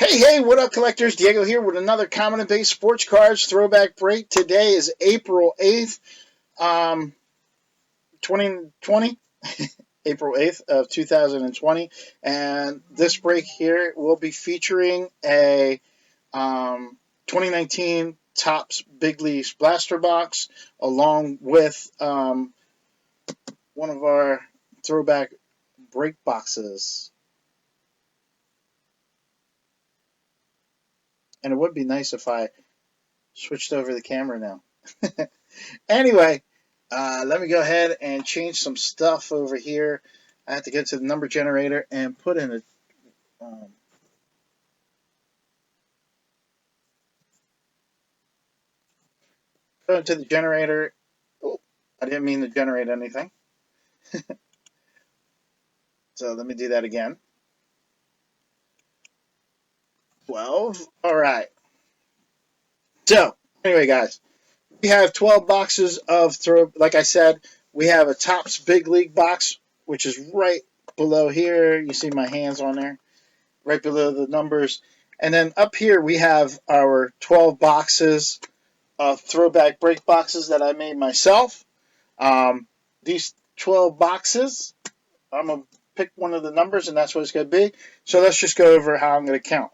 Hey, what up, collectors? Diego here with another Common and Base Sports Cards Throwback Break. Today is April 8th, 2020. April 8th of 2020. And this break here will be featuring a 2019 Topps Big Leagues Blaster Box along with one of our Throwback Break Boxes. And it would be nice if I switched over the camera now. Anyway, let me go ahead and change some stuff over here. I have to get to the number generator and put in a go into the generator. Oh, I didn't mean to generate anything. So let me do that again. 12. All right. So anyway, guys, we have 12 boxes of throw. Like I said, we have a Topps Big League box, which is right below here. You see my hands on there, right below the numbers. And then up here we have our 12 boxes of throwback break boxes that I made myself. These 12 boxes, I'm going to pick one of the numbers, and that's what it's going to be. So let's just go over how I'm going to count.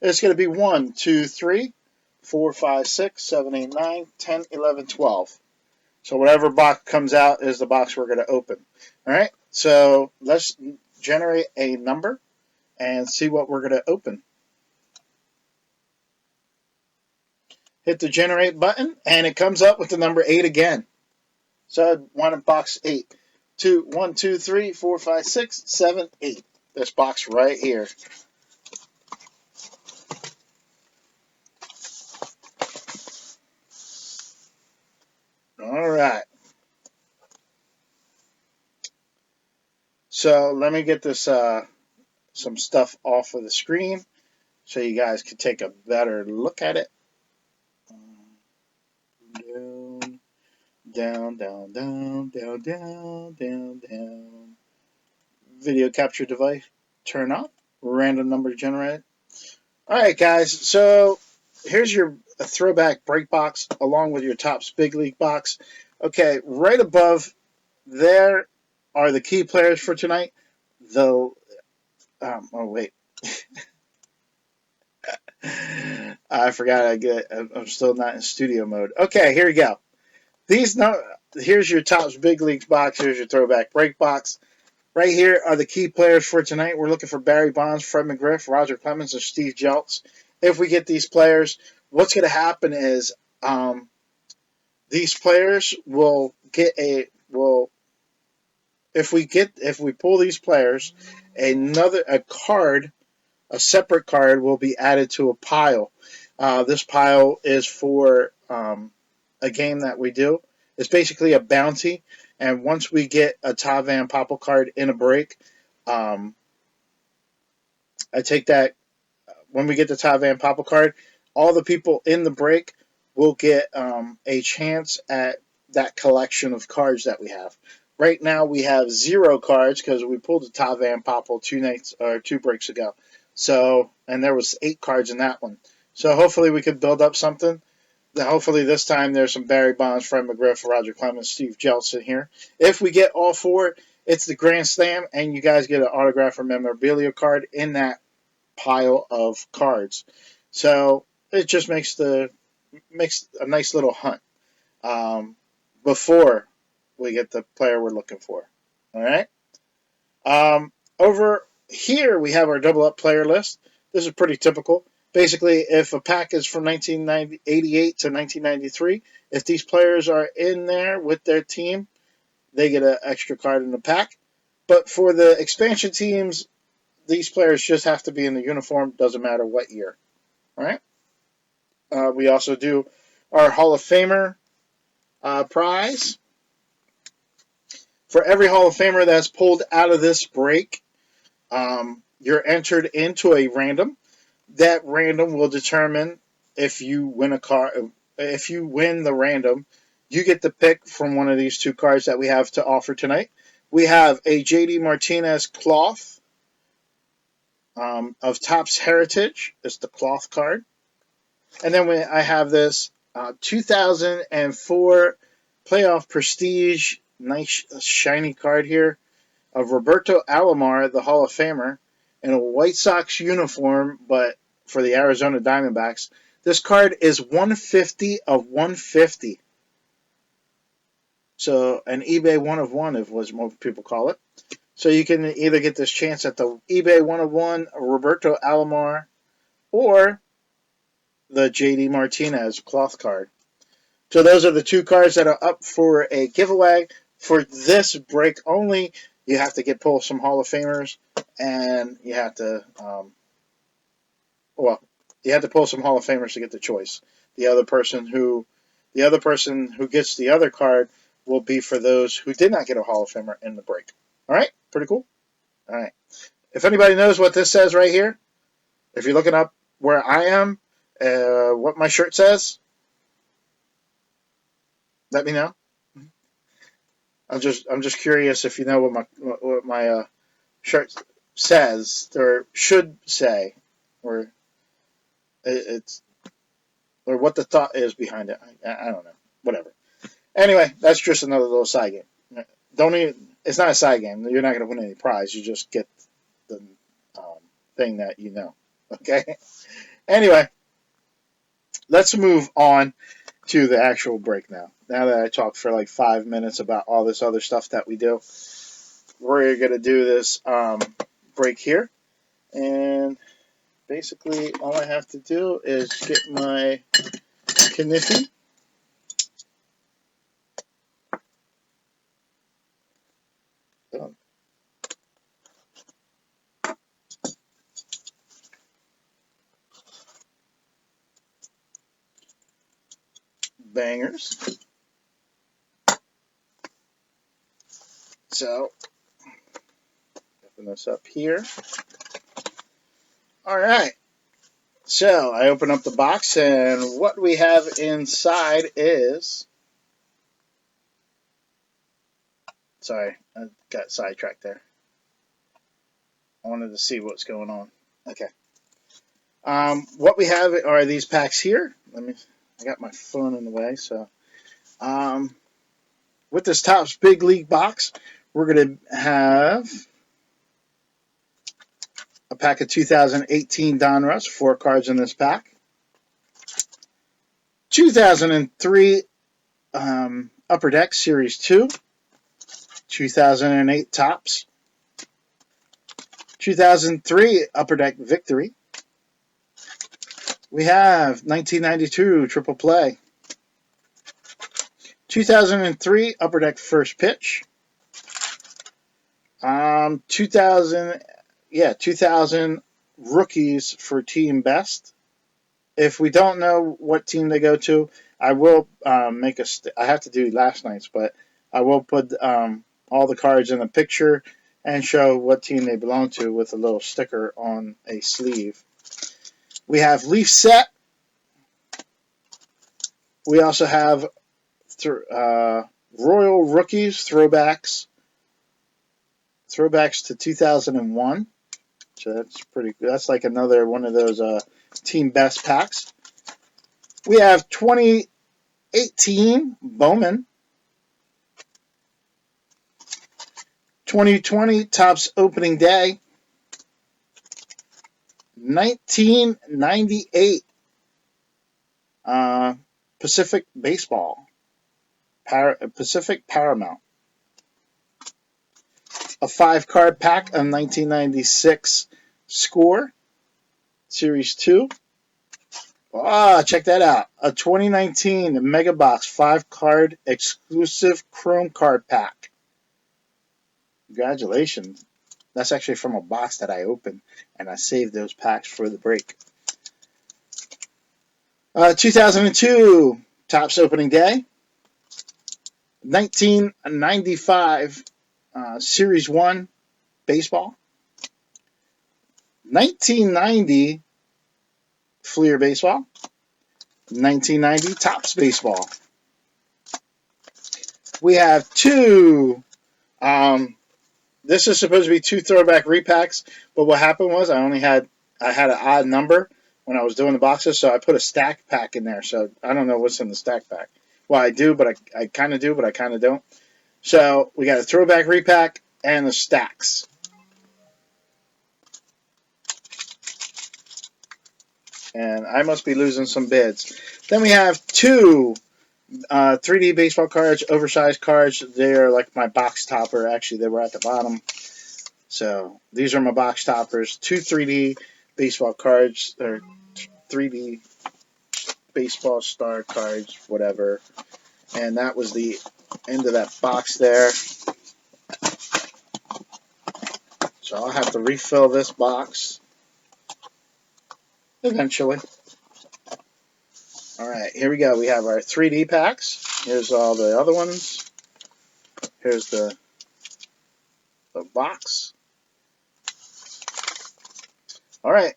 It's going to be 1, 2, 3, 4, 5, 6, 7, 8, 9, 10, 11, 12. So whatever box comes out is the box we're going to open. All right, so let's generate a number and see what we're going to open. Hit the generate button, and it comes up with the number 8 again. So I wanted box 8. 1, 2, 3, 4, 5, 6, 7, 8. This box right here. All right. So let me get this some stuff off of the screen so you guys can take a better look at it. Down, down, down, down, down, down, down. Video capture device, turn on. Random number generated. All right, guys. So here's your throwback break box along with your Topps Big League box. Okay, right above there are the key players for tonight. Oh wait, I forgot. I'm still not in studio mode. Okay, here we go. Here's your Topps Big Leagues box. Here's your throwback break box. Right here are the key players for tonight. We're looking for Barry Bonds, Fred McGriff, Roger Clemens, and Steve Jeltz. If we get these players, what's going to happen is these players will get if we pull these players, a separate card will be added to a pile. This pile is for a game that we do. It's basically a bounty, and once we get a Tavan Popple card in a break, I take that. When we get the Tavan Popple card, all the people in the break will get a chance at that collection of cards that we have. Right now we have 0 cards because we pulled the Tavan Popple 2 breaks ago. So, and there was 8 cards in that one. So hopefully we could build up something. Hopefully this time there's some Barry Bonds, Fred McGriff, Roger Clemens, Steve Jeltz in here. If we get all 4, it's the Grand Slam, and you guys get an autograph or memorabilia card in that pile of cards. So it just makes a nice little hunt before we get the player we're looking for. All right. Over here we have our double up player list. This is pretty typical. Basically, if a pack is from 1988 to 1993, if these players are in there with their team, they get an extra card in the pack. But for the expansion teams, these players just have to be in the uniform. Doesn't matter what year. All right. We also do our Hall of Famer prize. For every Hall of Famer that's pulled out of this break, you're entered into a random. That random will determine if you win a card. If you win the random, you get the pick from one of these 2 cards that we have to offer tonight. We have a JD Martinez cloth of Topps Heritage. It's the cloth card. And then I have this 2004 Playoff Prestige, nice shiny card here, of Roberto Alomar, the Hall of Famer, in a White Sox uniform, but for the Arizona Diamondbacks. This card is 150 of 150. So an eBay 1 of 1, if what most people call it. So you can either get this chance at the eBay 1 of 1 Roberto Alomar or the JD Martinez cloth card. So those are the two cards that are up for a giveaway. For this break only, you have to pull some Hall of Famers, and you have to you have to pull some Hall of Famers to get the choice. The other person who gets the other card will be for those who did not get a Hall of Famer in the break. All right, pretty cool. All right. If anybody knows what this says right here, if you're looking up where I am, what my shirt says, let me know. I'm just curious if you know what my shirt says or should say, or it's or what the thought is behind it. I don't know. Whatever. Anyway, that's just another little side game. Don't even. It's not a side game. You're not going to win any prize. You just get the thing that you know. Okay. Anyway, let's move on to the actual break now. Now that I talked for like 5 minutes about all this other stuff that we do, we're going to do this break here. And basically all I have to do is get my Kniffy. Bangers. So, open this up here. All right. So, I open up the box, and what we have inside is... Sorry, I got sidetracked there. I wanted to see what's going on. Okay. What we have are these packs here. I got my phone in the way, so... with this Topps Big League box, we're going to have a pack of 2018 Donruss, 4 cards in this pack. 2003 Upper Deck Series 2. 2008 Topps. 2003 Upper Deck Victory. We have 1992 Triple Play. 2003 Upper Deck First Pitch. 2000 rookies for Team Best. If we don't know what team they go to, I will I have to do last night's, but I will put all the cards in a picture and show what team they belong to with a little sticker on a sleeve. We have Leaf Set. We also have Royal Rookies Throwbacks to 2001. So that's pretty good. That's like another one of those Team Best packs. We have 2018 Bowman. 2020 Topps Opening Day. 1998 Pacific Baseball. Pacific Paramount. A 5-card pack of 1996 Score Series 2. Check that out. A 2019 Mega Box 5-card exclusive Chrome card pack. Congratulations. That's actually from a box that I opened, and I saved those packs for the break. 2002 Topps Opening Day. 1995 Series 1 Baseball. 1990 Fleer Baseball. 1990 Topps Baseball. We have 2 This is supposed to be 2 throwback repacks, but what happened was I had an odd number when I was doing the boxes, so I put a stack pack in there. So I don't know what's in the stack pack. Well, I do, but I kind of do, but I kind of don't. So we got a throwback repack and the stacks. And I must be losing some bids. Then we have 2 3D baseball cards, oversized cards. They are like my box topper. Actually, they were at the bottom. So these are my box toppers. 2 3D baseball cards, or 3D baseball star cards, whatever. And that was the end of that box there. So I'll have to refill this box eventually. All right, here we go. We have our 3D packs. Here's all the other ones. Here's the box. All right,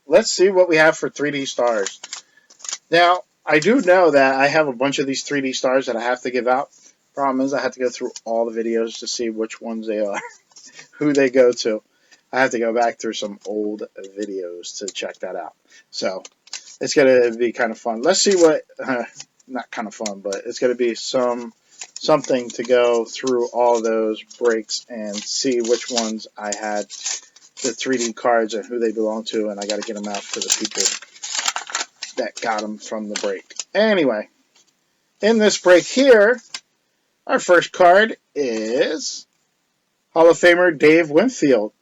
let's see what we have for 3D stars. Now, I do know that I have a bunch of these 3D stars that I have to give out. Problem is, I have to go through all the videos to see which ones they are, who they go to. I have to go back through some old videos to check that out. So it's going to be kind of fun. Let's see what, not kind of fun, but it's going to be something to go through all those breaks and see which ones I had the 3D cards and who they belong to, and I got to get them out to the people that got them from the break. Anyway, in this break here, our first card is Hall of Famer Dave Winfield.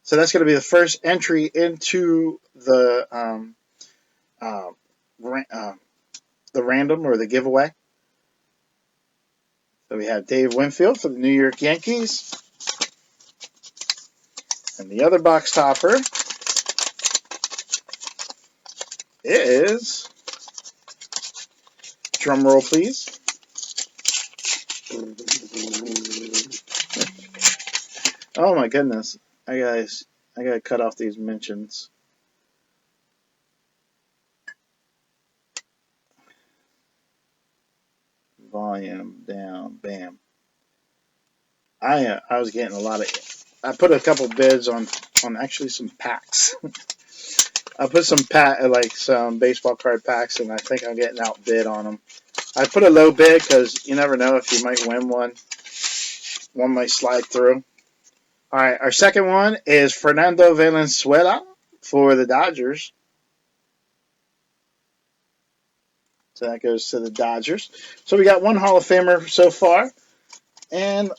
So that's going to be the first entry into the random or the giveaway. So we have Dave Winfield for the New York Yankees. And the other box topper is, drum roll please, oh my goodness, I gotta cut off these mentions. Volume down, bam. I was getting a lot of, I put a couple bids on actually some packs. I put some baseball card packs, and I think I'm getting outbid on them. I put a low bid because you never know if you might win one. One might slide through. All right, our second one is Fernando Valenzuela for the Dodgers. So that goes to the Dodgers. So we got one Hall of Famer so far, and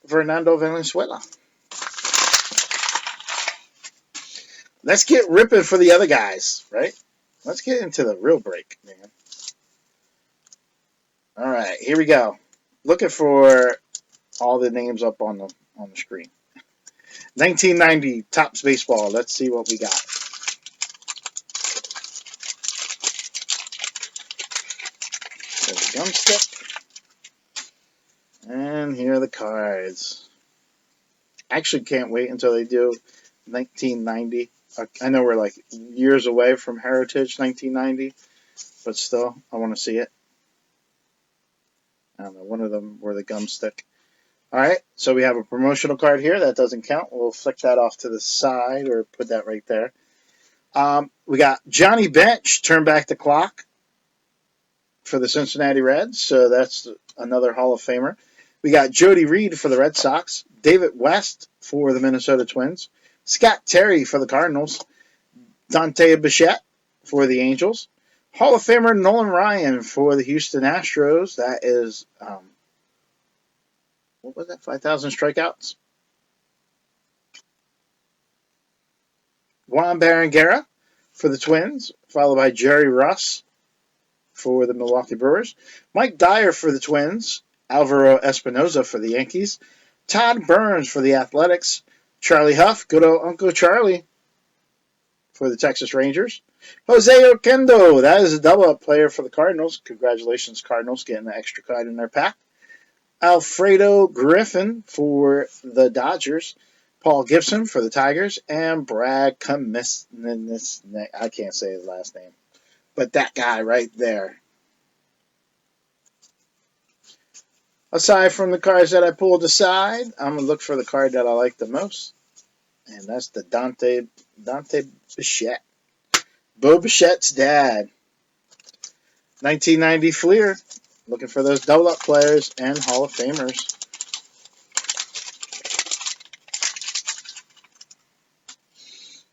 Fernando Valenzuela. Let's get ripping for the other guys, right? Let's get into the real break, man. All right, here we go. Looking for all the names up on the screen. 1990 Topps Baseball. Let's see what we got. There's a gum stick. And here are the cards. Actually can't wait until they do 1990. I know we're like years away from Heritage 1990, but still, I want to see it. I don't know, one of them were the gum stick. All right, so we have a promotional card here. That doesn't count. We'll flick that off to the side or put that right there. We got Johnny Bench, turn back the clock for the Cincinnati Reds. So that's another Hall of Famer. We got Jody Reed for the Red Sox. David West for the Minnesota Twins. Scott Terry for the Cardinals. Dante Bichette for the Angels. Hall of Famer Nolan Ryan for the Houston Astros. That is, what was that, 5,000 strikeouts? Juan Berenguera for the Twins, followed by Jerry Russ for the Milwaukee Brewers. Mike Dyer for the Twins. Alvaro Espinoza for the Yankees. Todd Burns for the Athletics. Charlie Huff, good old Uncle Charlie, for the Texas Rangers. Jose Oquendo, that is a double-up player for the Cardinals. Congratulations, Cardinals, getting the extra card in their pack. Alfredo Griffin for the Dodgers. Paul Gibson for the Tigers. And Brad Cummins. I can't say his last name, but that guy right there. Aside from the cards that I pulled aside, I'm going to look for the card that I like the most, and that's the Dante Bichette. Bo Bichette's dad. 1990 Fleer. Looking for those double-up players and Hall of Famers.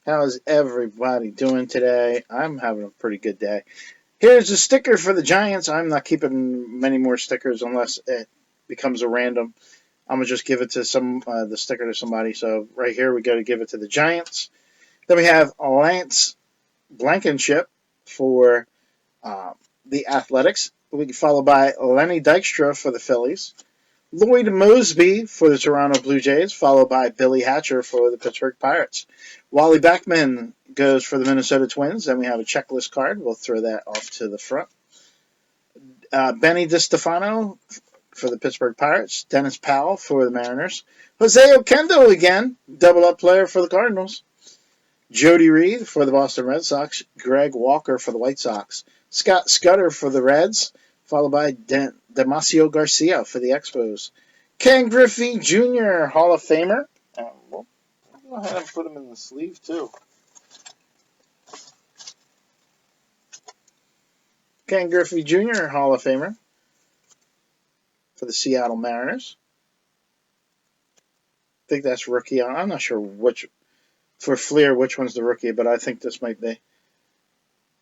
How is everybody doing today? I'm having a pretty good day. Here's a sticker for the Giants. I'm not keeping many more stickers unless it becomes a random. I'm going to just give it to the sticker to somebody. So right here we go to give it to the Giants. Then we have Lance Blankenship for the Athletics. We followed by Lenny Dykstra for the Phillies. Lloyd Mosby for the Toronto Blue Jays, followed by Billy Hatcher for the Pittsburgh Pirates. Wally Beckman goes for the Minnesota Twins. Then we have a checklist card. We'll throw that off to the front. Benny DiStefano for the Pittsburgh Pirates. Dennis Powell for the Mariners. Jose Oquendo again, double-up player for the Cardinals. Jody Reed for the Boston Red Sox. Greg Walker for the White Sox. Scott Scudder for the Reds, followed by Demacio Garcia for the Expos. Ken Griffey Jr., Hall of Famer. We'll go ahead and put him in the sleeve, too. Ken Griffey Jr., Hall of Famer for the Seattle Mariners. I think that's rookie. I'm not sure which, for Fleer, which one's the rookie, but I think this might be.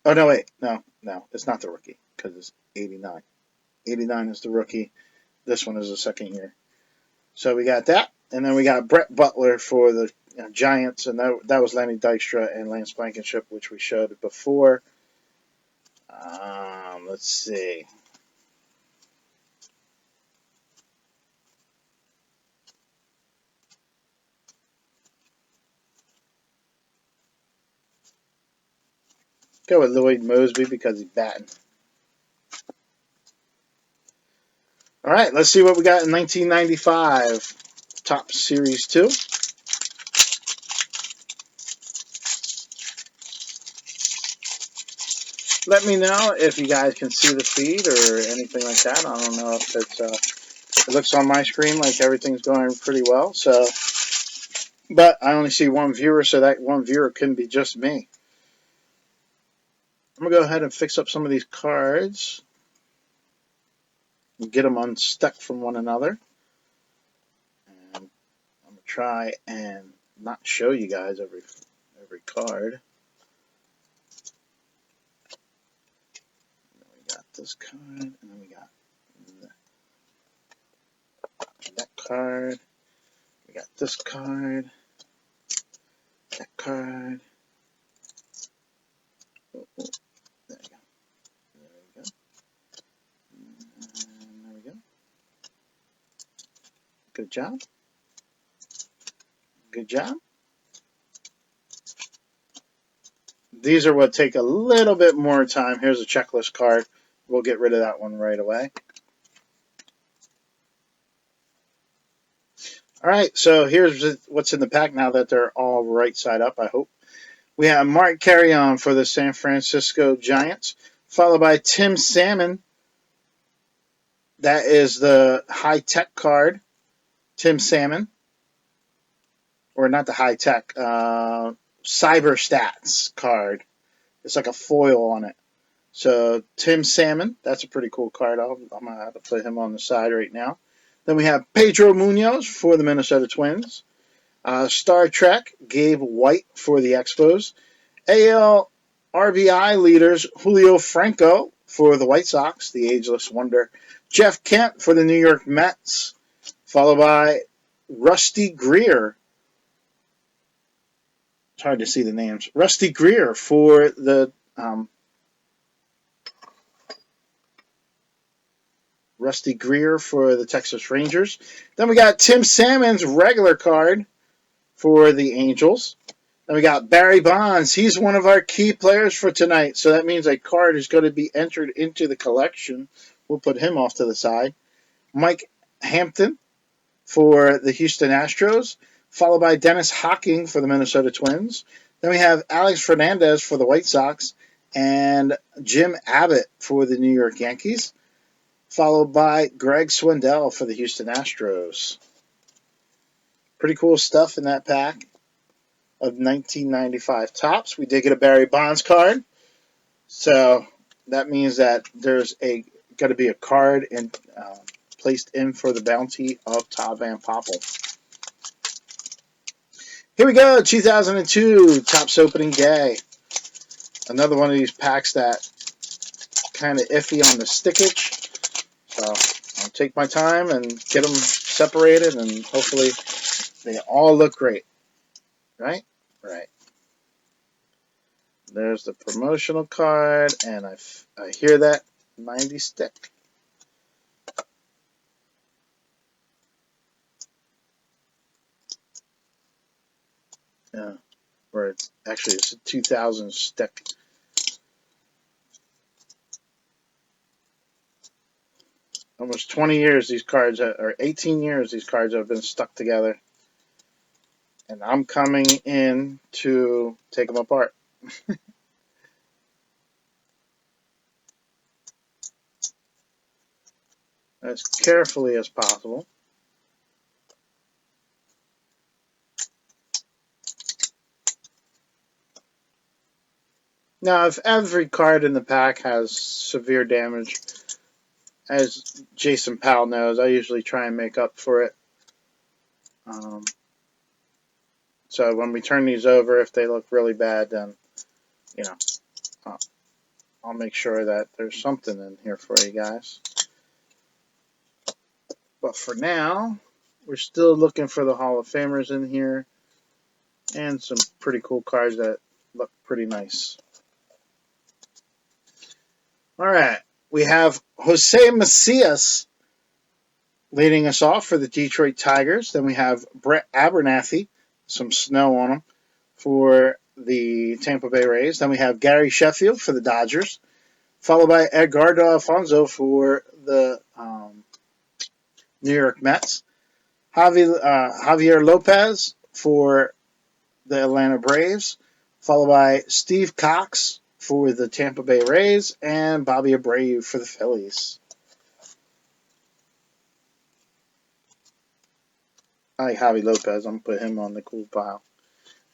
Oh, no, wait. No, it's not the rookie because it's 89. 89 is the rookie. This one is the second year. So we got that. And then we got Brett Butler for the Giants. And that was Lenny Dykstra and Lance Blankenship, which we showed before. Let's see. Go with Lloyd Mosby because he's batting. All right, let's see what we got in 1995 Top Series 2. Let me know if you guys can see the feed or anything like that. I don't know if it looks on my screen like everything's going pretty well. So, but I only see one viewer, so that one viewer can be just me. I'm going to go ahead and fix up some of these cards and get them unstuck from one another. And I'm going to try and not show you guys every card. And then we got this card, and then we got that card. We got this card, that card. Oh, there we go. There we go. Good job. Good job. These are what take a little bit more time. Here's a checklist card. We'll get rid of that one right away. All right, so here's what's in the pack now that they're all right side up, I hope. We have Mark Carrion for the San Francisco Giants, followed by Tim Salmon. That is the high-tech card. Tim Salmon. Or not the high-tech. Cyber Stats card. It's like a foil on it. So, Tim Salmon. That's a pretty cool card. I'm going to have to put him on the side right now. Then we have Pedro Munoz for the Minnesota Twins. Star Trek, Gabe White for the Expos. AL RBI leaders, Julio Franco for the White Sox, the ageless wonder. Jeff Kent for the New York Mets, followed by Rusty Greer. It's hard to see the names. Rusty Greer for the Texas Rangers. Then we got Tim Salmon's regular card for the Angels. Then we got Barry Bonds. He's one of our key players for tonight. So that means a card is going to be entered into the collection. We'll put him off to the side. Mike Hampton for the Houston Astros, followed by Dennis Hocking for the Minnesota Twins. Then we have Alex Fernandez for the White Sox and Jim Abbott for the New York Yankees. followed by Greg Swindell for the Houston Astros. Pretty cool stuff in that pack of 1995 Topps. We did get a Barry Bonds card, so that means that there's going to be a card placed in for the bounty of Todd Van Poppel. Here we go, 2002 Topps opening day. Another one of these packs that kind of iffy on the stickage. So I'll take my time and get them separated, and hopefully they all look great. Right? Right. There's the promotional card, and I hear that 90 stick. Yeah, or it's a 2000 stick. Almost 20 years these cards, or 18 years these cards have been stuck together. And I'm coming in to take them apart. As carefully as possible. Now, if every card in the pack has severe damage, as Jason Powell knows, I usually try and make up for it. So when we turn these over, if they look really bad, then, you know, I'll make sure that there's something in here for you guys. But for now, we're still looking for the Hall of Famers in here and some pretty cool cards that look pretty nice. All right, we have Jose Macias leading us off for the Detroit Tigers. Then we have Brett Abernathy, some snow on him, for the Tampa Bay Rays. Then we have Gary Sheffield for the Dodgers, followed by Edgardo Alfonso for the New York Mets. Javier Lopez for the Atlanta Braves, followed by Steve Cox for the Tampa Bay Rays, and Bobby Abreu for the Phillies. I like Javi Lopez. I'm going to put him on the cool pile.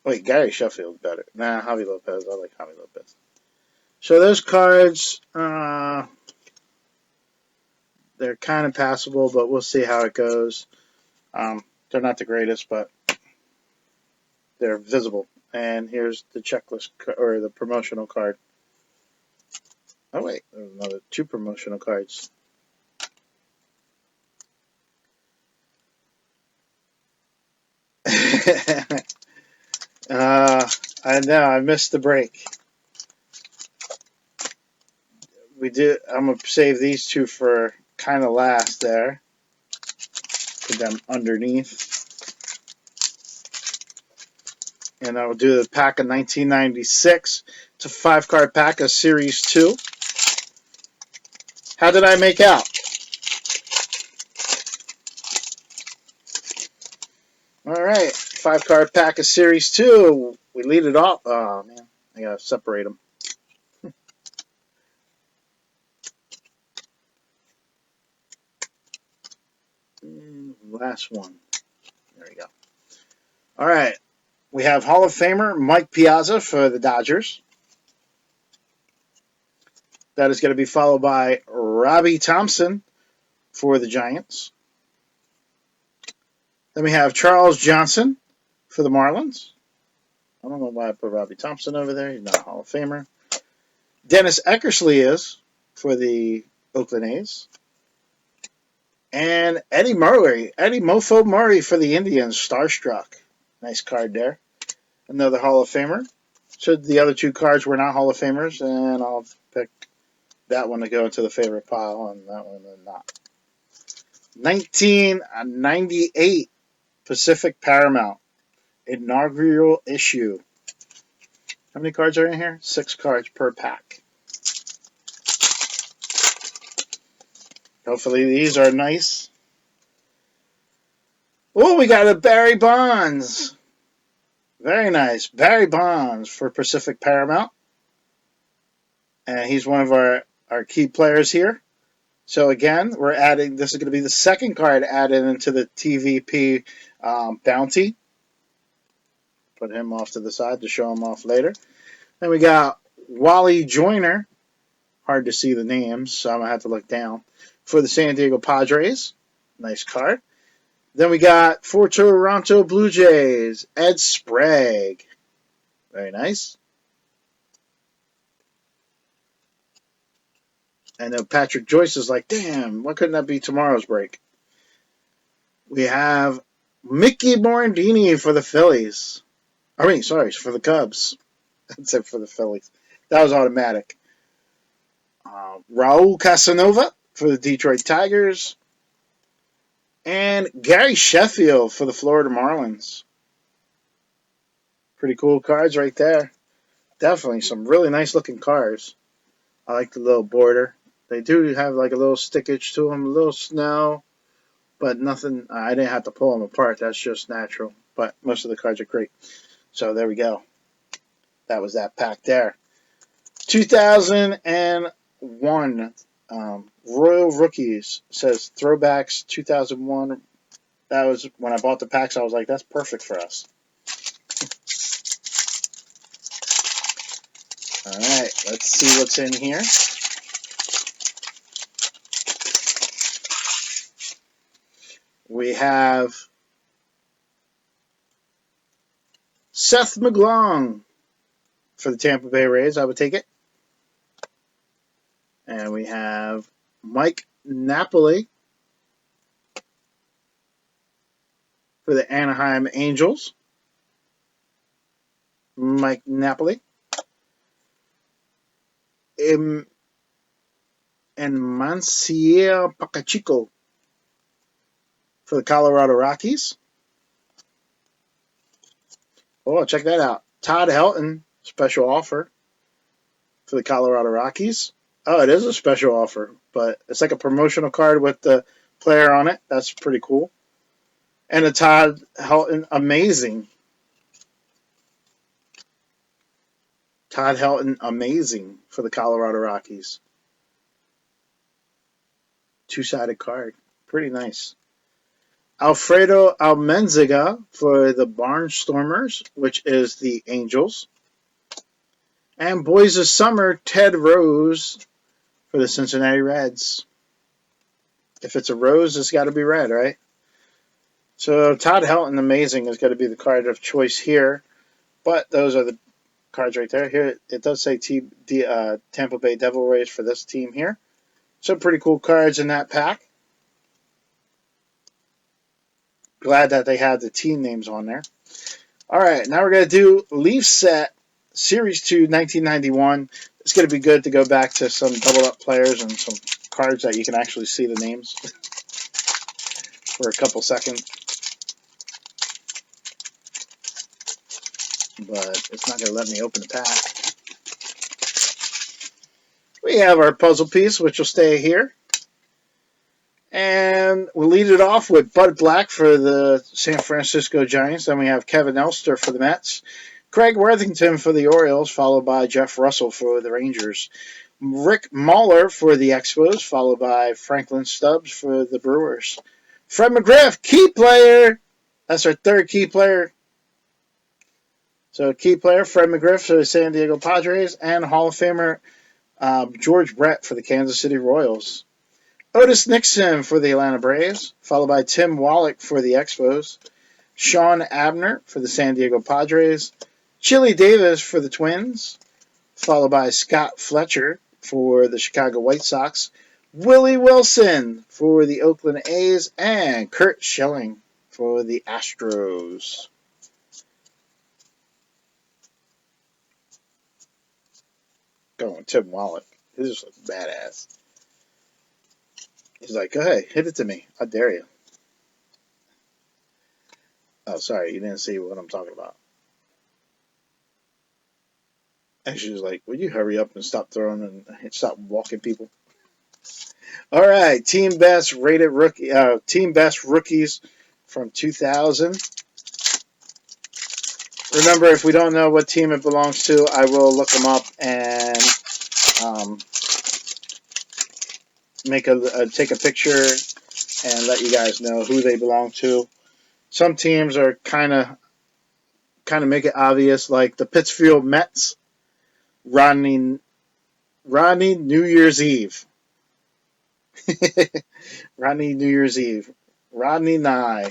Wait, Gary Sheffield's better. Nah, Javi Lopez. I like Javi Lopez. So those cards, they're kind of passable, but we'll see how it goes. They're not the greatest, but they're visible. And here's the checklist, or the promotional card. Oh, wait, there's another 2 promotional cards. I know, I missed the break. I'm going to save these 2 for kind of last there. Put them underneath. And I will do the pack of 1996. It's a 5-card pack of Series 2. How did I make out? All right, 5-card pack of Series 2. We lead it off. Oh, man, I got to separate them. Last one. There we go. All right. We have Hall of Famer Mike Piazza for the Dodgers. That is going to be followed by Robbie Thompson for the Giants. Then we have Charles Johnson for the Marlins. I don't know why I put Robbie Thompson over there. He's not a Hall of Famer. Dennis Eckersley is for the Oakland A's. And Eddie Mofo Murray for the Indians, Starstruck. Nice card there. Another Hall of Famer. So the other 2 cards were not Hall of Famers, and I'll pick that one to go into the favorite pile, and that one not. 1998 Pacific Paramount inaugural issue. How many cards are in here? 6 cards per pack. Hopefully these are nice. Oh, we got a Barry Bonds. Very nice. Barry Bonds for Pacific Paramount. And he's one of our key players here. So again, we're adding. This is going to be the second card added into the TVP bounty. Put him off to the side to show him off later. Then we got Wally Joyner. Hard to see the names, so I'm going to have to look down. For the San Diego Padres. Nice card. Then we got for Toronto Blue Jays, Ed Sprague. Very nice. I know Patrick Joyce is like, damn, why couldn't that be tomorrow's break? We have Mickey Morandini for the Phillies. For the Cubs. That's it for the Phillies. That was automatic. Raul Casanova for the Detroit Tigers. And Gary Sheffield for the Florida Marlins. Pretty cool cards right there. Definitely some really nice looking cards. I like the little border. They do have like a little stickage to them, a little snow, but nothing. I didn't have to pull them apart. That's just natural. But most of the cards are great. So there we go. That was that pack there. 2001 Royal Rookies says Throwbacks 2001. That was when I bought the packs. I was like, that's perfect for us. All right, let's see what's in here. We have Seth McGlong for the Tampa Bay Rays. I would take it. And we have Mike Napoli for the Anaheim Angels. Mike Napoli. And Mancier Pacachico for the Colorado Rockies. Oh, check that out. Todd Helton, special offer for the Colorado Rockies. Oh, it is a special offer, but it's like a promotional card with the player on it. That's pretty cool. And a Todd Helton, amazing. Todd Helton, amazing for the Colorado Rockies. Two-sided card. Pretty nice. Alfredo Almenziga for the Barnstormers, which is the Angels. And Boys of Summer, Ted Rose for the Cincinnati Reds. If it's a rose, it's got to be red, right? So Todd Helton, amazing, is going to be the card of choice here. But those are the cards right there. Here it does say Tampa Bay Devil Rays for this team here. Some pretty cool cards in that pack. Glad that they had the team names on there. All right, now we're going to do Leaf Set Series 2 1991. It's going to be good to go back to some double-up players and some cards that you can actually see the names for a couple seconds. But it's not going to let me open the pack. We have our puzzle piece, which will stay here. And we'll lead it off with Bud Black for the San Francisco Giants. Then we have Kevin Elster for the Mets. Craig Worthington for the Orioles, followed by Jeff Russell for the Rangers. Rick Mahler for the Expos, followed by Franklin Stubbs for the Brewers. Fred McGriff, key player. That's our third key player. So key player, Fred McGriff for the San Diego Padres, and Hall of Famer George Brett for the Kansas City Royals. Otis Nixon for the Atlanta Braves, followed by Tim Wallach for the Expos. Sean Abner for the San Diego Padres. Chili Davis for the Twins, followed by Scott Fletcher for the Chicago White Sox. Willie Wilson for the Oakland A's, and Kurt Schilling for the Astros. Going Tim Wallach. This is badass. He's like, go ahead, hit it to me. I dare you. Oh, sorry, you didn't see what I'm talking about. And she was like, would you hurry up and stop throwing and stop walking people? All right, Team Best Rookies from 2000. Remember, if we don't know what team it belongs to, I will look them up and take a picture and let you guys know who they belong to. Some teams are kind of make it obvious, like the Pittsfield Mets. Rodney New Year's Eve. Rodney New Year's Eve. Rodney Nye.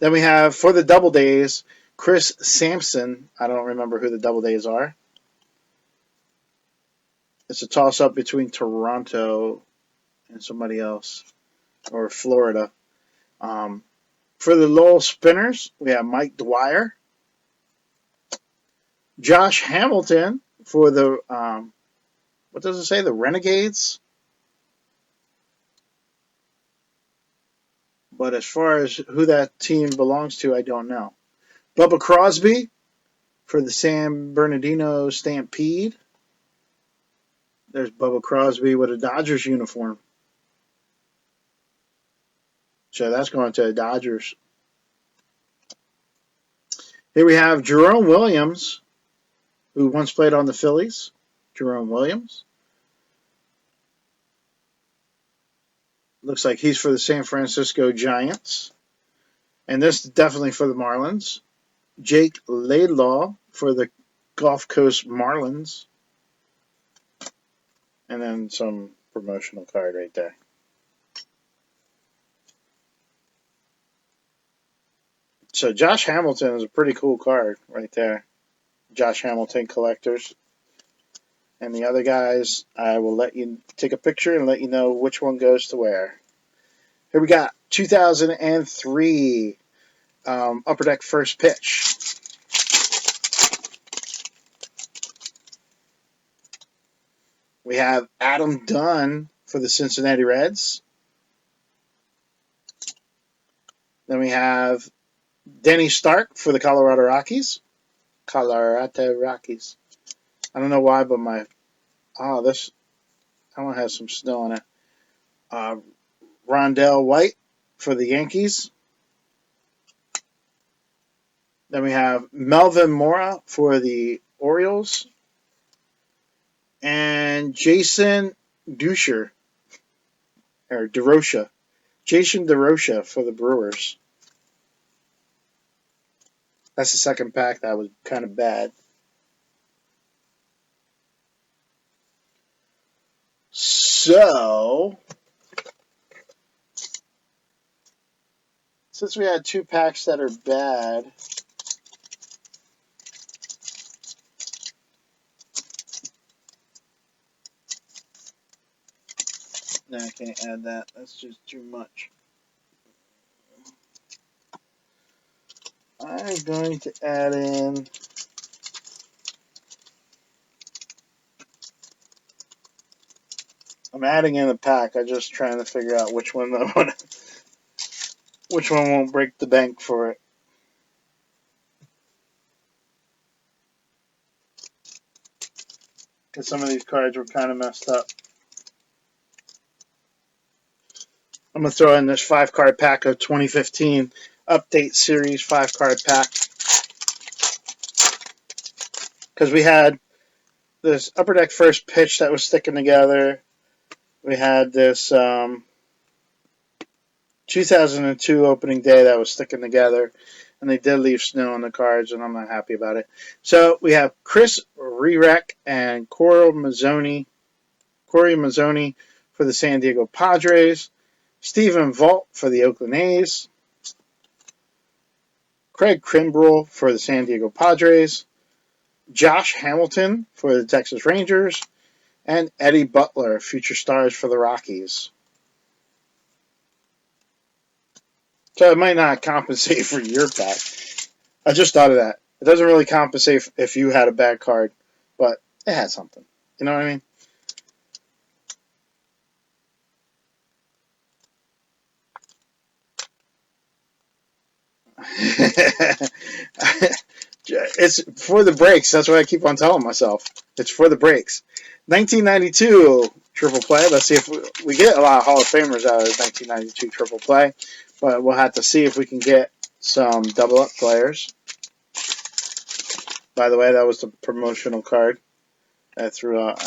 Then we have for the Double Days, Chris Sampson. I don't remember who the Double Days are. It's a toss-up between Toronto and somebody else, or Florida. For the Lowell Spinners, we have Mike Dwyer. Josh Hamilton for the, what does it say, the Renegades? But as far as who that team belongs to, I don't know. Bubba Crosby for the San Bernardino Stampede. There's Bubba Crosby with a Dodgers uniform. So that's going to the Dodgers. Here we have Jerome Williams, who once played on the Phillies. Jerome Williams. Looks like he's for the San Francisco Giants. And this is definitely for the Marlins. Jake Laidlaw for the Gulf Coast Marlins. And then some promotional card right there. So Josh Hamilton is a pretty cool card right there. Josh Hamilton collectors. And the other guys, I will let you take a picture and let you know which one goes to where. Here we got 2003 Upper Deck First Pitch. We have Adam Dunn for the Cincinnati Reds. Then we have Denny Stark for the Colorado Rockies. Colorado Rockies. I don't know why, but that one has some snow on it. Rondell White for the Yankees. Then we have Melvin Mora for the Orioles. And Jason DeRocha. Jason DeRocha for the Brewers. That's the second pack that was kind of bad. So, since we had two packs that are bad, no, I can't add that. That's just too much. I'm going to add in I'm adding in a pack. I'm just trying to figure out which one won't break the bank for it. Because some of these cards were kind of messed up. I'm going to throw in this 5-card pack of 2015 Update Series 5-card pack. Because we had this Upper Deck First Pitch that was sticking together. We had this 2002 opening day that was sticking together. And they did leave snow on the cards, and I'm not happy about it. So we have Chris Rerek and Corey Mazzoni for the San Diego Padres. Stephen Vault for the Oakland A's. Craig Kimbrell for the San Diego Padres. Josh Hamilton for the Texas Rangers. And Eddie Butler, Future Stars for the Rockies. So it might not compensate for your pack. I just thought of that. It doesn't really compensate if you had a bad card, but it had something. You know what I mean? It's for the breaks. That's what I keep on telling myself. It's for the breaks. 1992 Triple Play. Let's see if we get a lot of Hall of Famers out of 1992 Triple Play. But we'll have to see if we can get some double-up players. By the way, that was the promotional card that I threw out.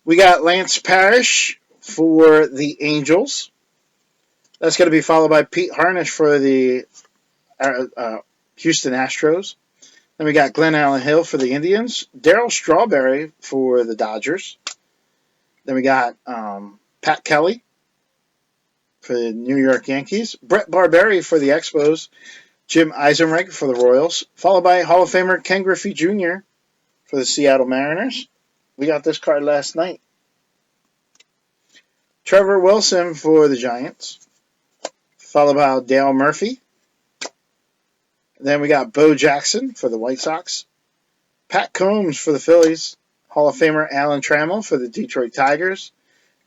We got Lance Parrish for the Angels. That's going to be followed by Pete Harnish for the Houston Astros. Then we got Glenn Allen Hill for the Indians. Darryl Strawberry for the Dodgers. Then we got Pat Kelly for the New York Yankees. Brett Barberry for the Expos. Jim Eisenreich for the Royals. Followed by Hall of Famer Ken Griffey Jr. for the Seattle Mariners. We got this card last night. Trevor Wilson for the Giants. Followed by Dale Murphy. Then we got Bo Jackson for the White Sox. Pat Combs for the Phillies. Hall of Famer Alan Trammell for the Detroit Tigers.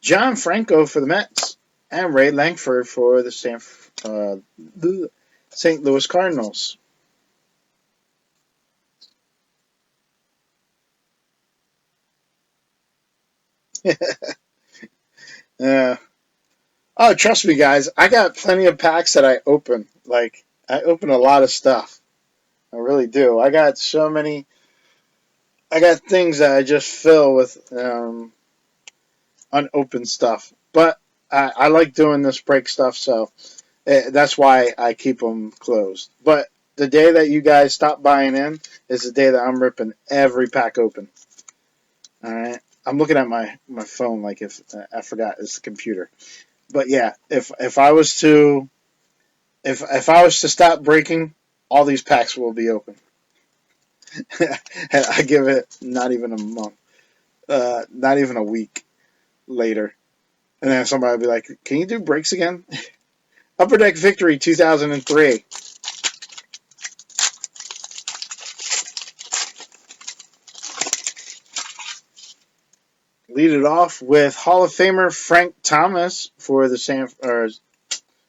John Franco for the Mets. And Ray Lankford for the St. Louis Cardinals. Oh, trust me, guys. I got plenty of packs that I open. Like, I open a lot of stuff. I really do. I got so many. I got things that I just fill with unopened stuff. But I like doing this break stuff, so that's why I keep them closed. But the day that you guys stop buying in is the day that I'm ripping every pack open. All right. I'm looking at my phone like if I forgot it's the computer. But yeah, if I was to stop breaking, all these packs will be open. I give it not even a month, not even a week later, and then somebody will be like, "Can you do breaks again?" Upper Deck Victory 2003. Lead it off with Hall of Famer Frank Thomas for the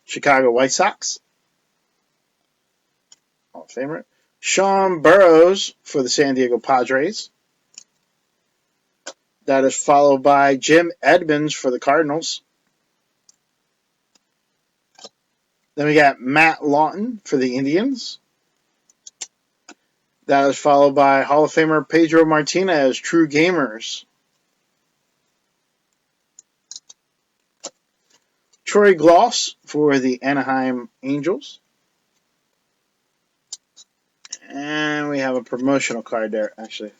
Chicago White Sox. Hall of Famer. Sean Burroughs for the San Diego Padres. That is followed by Jim Edmonds for the Cardinals. Then we got Matt Lawton for the Indians. That is followed by Hall of Famer Pedro Martinez, True Gamers. Troy Gloss for the Anaheim Angels. And we have a promotional card there. Actually,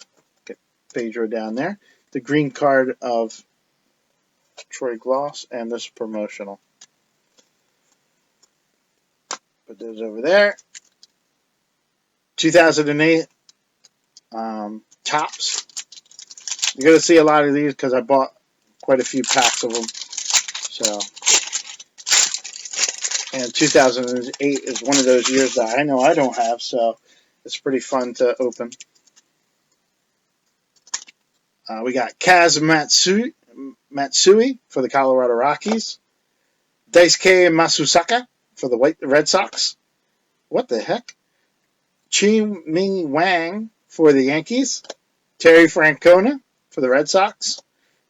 get Pedro down there. The green card of Troy Gloss and this promotional. Put those over there. 2008 Tops. You're going to see a lot of these because I bought quite a few packs of them. So, and 2008 is one of those years that I know I don't have, so it's pretty fun to open. We got Kaz Matsui for the Colorado Rockies. Daisuke Masusaka for the Red Sox. What the heck? Chi Ming Wang for the Yankees. Terry Francona for the Red Sox.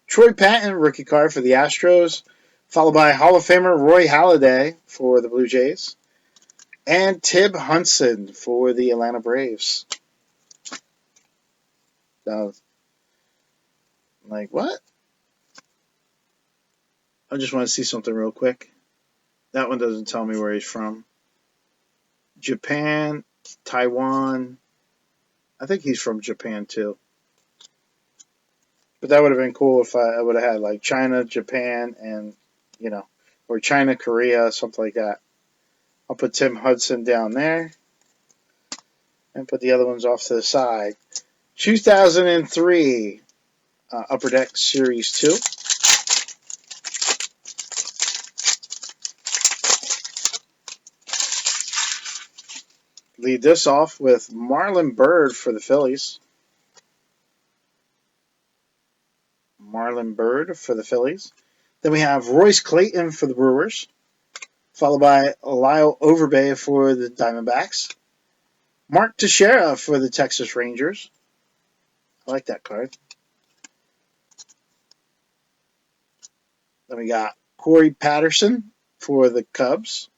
Troy Patton, rookie card for the Astros. Followed by Hall of Famer Roy Halladay for the Blue Jays. And Tib Hudson for the Atlanta Braves. Like, what? I just want to see something real quick. That one doesn't tell me where he's from. Japan, Taiwan. I think he's from Japan too. But that would have been cool if I would have had like China, Japan, and, or China, Korea, something like that. I'll put Tim Hudson down there and put the other ones off to the side. 2003 Upper Deck Series 2. Lead this off with Marlon Byrd for the Phillies. Marlon Byrd for the Phillies. Then we have Royce Clayton for the Brewers, followed by Lyle Overbay for the Diamondbacks. Mark Teixeira for the Texas Rangers. I like that card. Then we got Corey Patterson for the Cubs,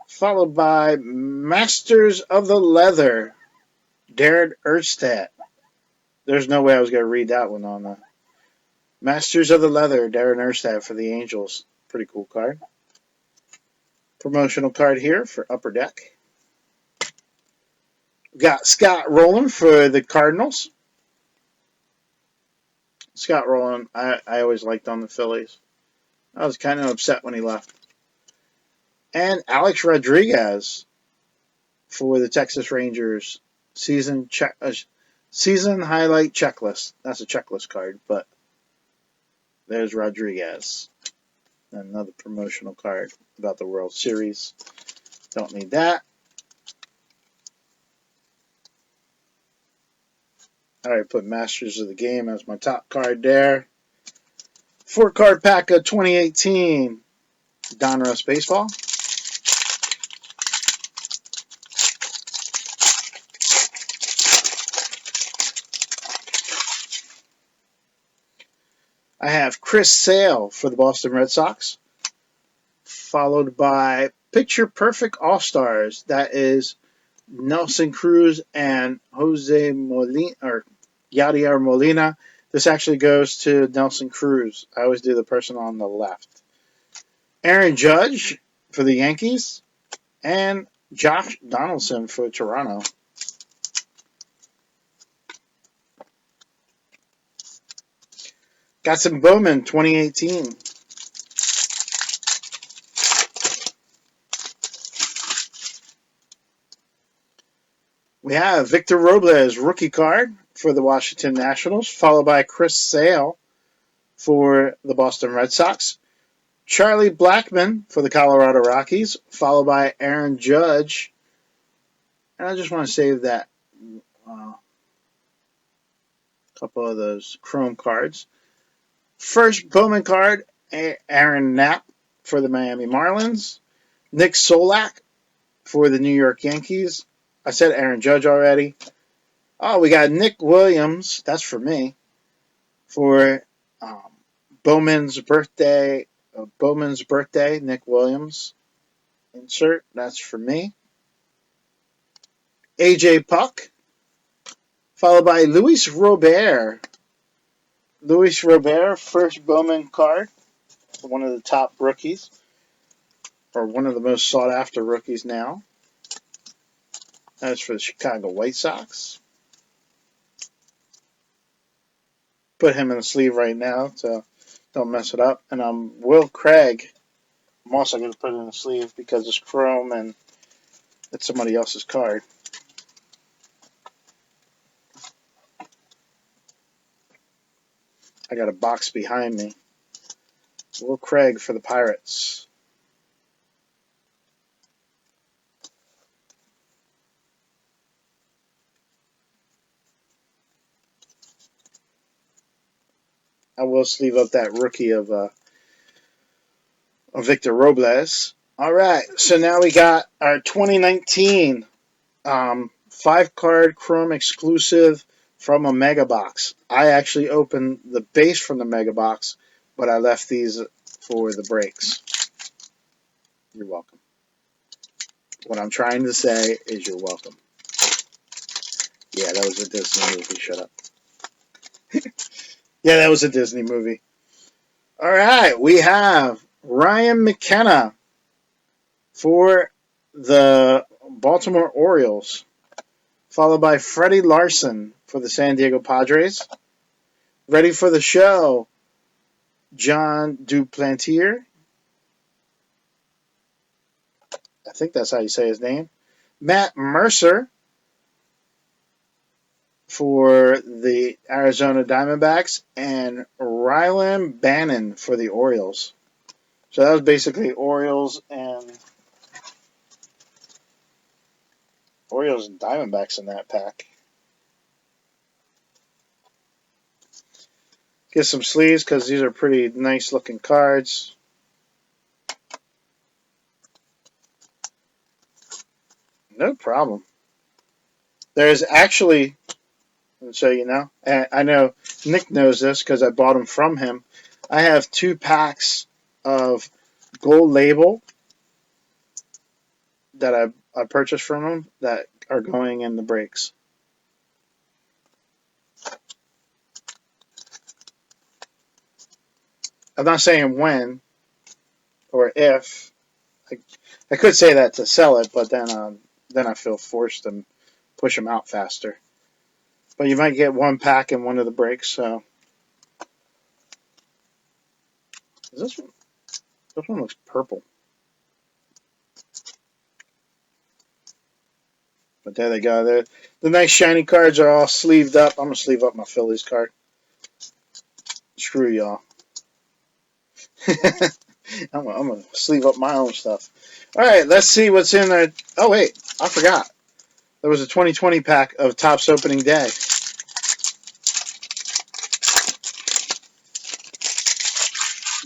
followed by Masters of the Leather, Darren Erstad. There's no way I was going to read that one on Masters of the Leather, Darren Erstad for the Angels. Pretty cool card. Promotional card here for Upper Deck. We got Scott Rowland for the Cardinals. Scott Rowland, I always liked on the Phillies. I was kind of upset when he left. And Alex Rodriguez for the Texas Rangers. Season highlight checklist. That's a checklist card, but there's Rodriguez. Another promotional card about the World Series. Don't need that. All right, put Masters of the Game as my top card there. 4-card pack of 2018 Donruss Baseball. I have Chris Sale for the Boston Red Sox, followed by Picture Perfect All-Stars. That is Nelson Cruz and Jose Molina, or Yadier Molina. This actually goes to Nelson Cruz. I always do the person on the left. Aaron Judge for the Yankees, and Josh Donaldson for Toronto. Got some Bowman 2018. We have Victor Robles rookie card for the Washington Nationals, followed by Chris Sale for the Boston Red Sox. Charlie Blackmon for the Colorado Rockies, followed by Aaron Judge. And I just want to save that couple of those Chrome cards. First Bowman card, Aaron Knapp for the Miami Marlins. Nick Solak for the New York Yankees. I said Aaron Judge already. Oh, we got Nick Williams. That's for me. For Bowman's birthday, Nick Williams insert. That's for me. AJ Puck, followed by Luis Robert. Luis Robert, first Bowman card, one of the top rookies, or one of the most sought-after rookies now. That's for the Chicago White Sox. Put him in the sleeve right now, so don't mess it up. And Will Craig, I'm also going to put in the sleeve because it's Chrome and it's somebody else's card. I got a box behind me. Will Craig for the Pirates. I will sleeve up that rookie of Victor Robles. All right, so now we got our 2019 5-card Chrome exclusive from a Mega Box. I actually opened the base from the Mega Box, but I left these for the breaks. You're welcome. What I'm trying to say is you're welcome. Yeah, that was a Disney movie. Shut up. Yeah, that was a Disney movie. All right, we have Ryan McKenna for the Baltimore Orioles, followed by Freddie Larson for the San Diego Padres. Ready for the show, John Duplantier. I think that's how you say his name. Matt Mercer for the Arizona Diamondbacks, and Rylan Bannon for the Orioles. So that was basically Orioles and Diamondbacks in that pack. Get some sleeves because these are pretty nice looking cards. No problem. There's actually, so you know, and I know Nick knows this because I bought them from him. I have 2 packs of Gold Label that I purchased from him that are going in the breaks. I'm not saying when or if. I, I could say that to sell it, but then I feel forced to push them out faster. But you might get one pack in one of the breaks. So is this one? This one looks purple. But there they go. The nice shiny cards are all sleeved up. I'm gonna sleeve up my Phillies card. Screw y'all. I'm gonna sleeve up my own stuff. All right, let's see what's in there. Oh wait, I forgot. There was a 2020 pack of Topps opening day.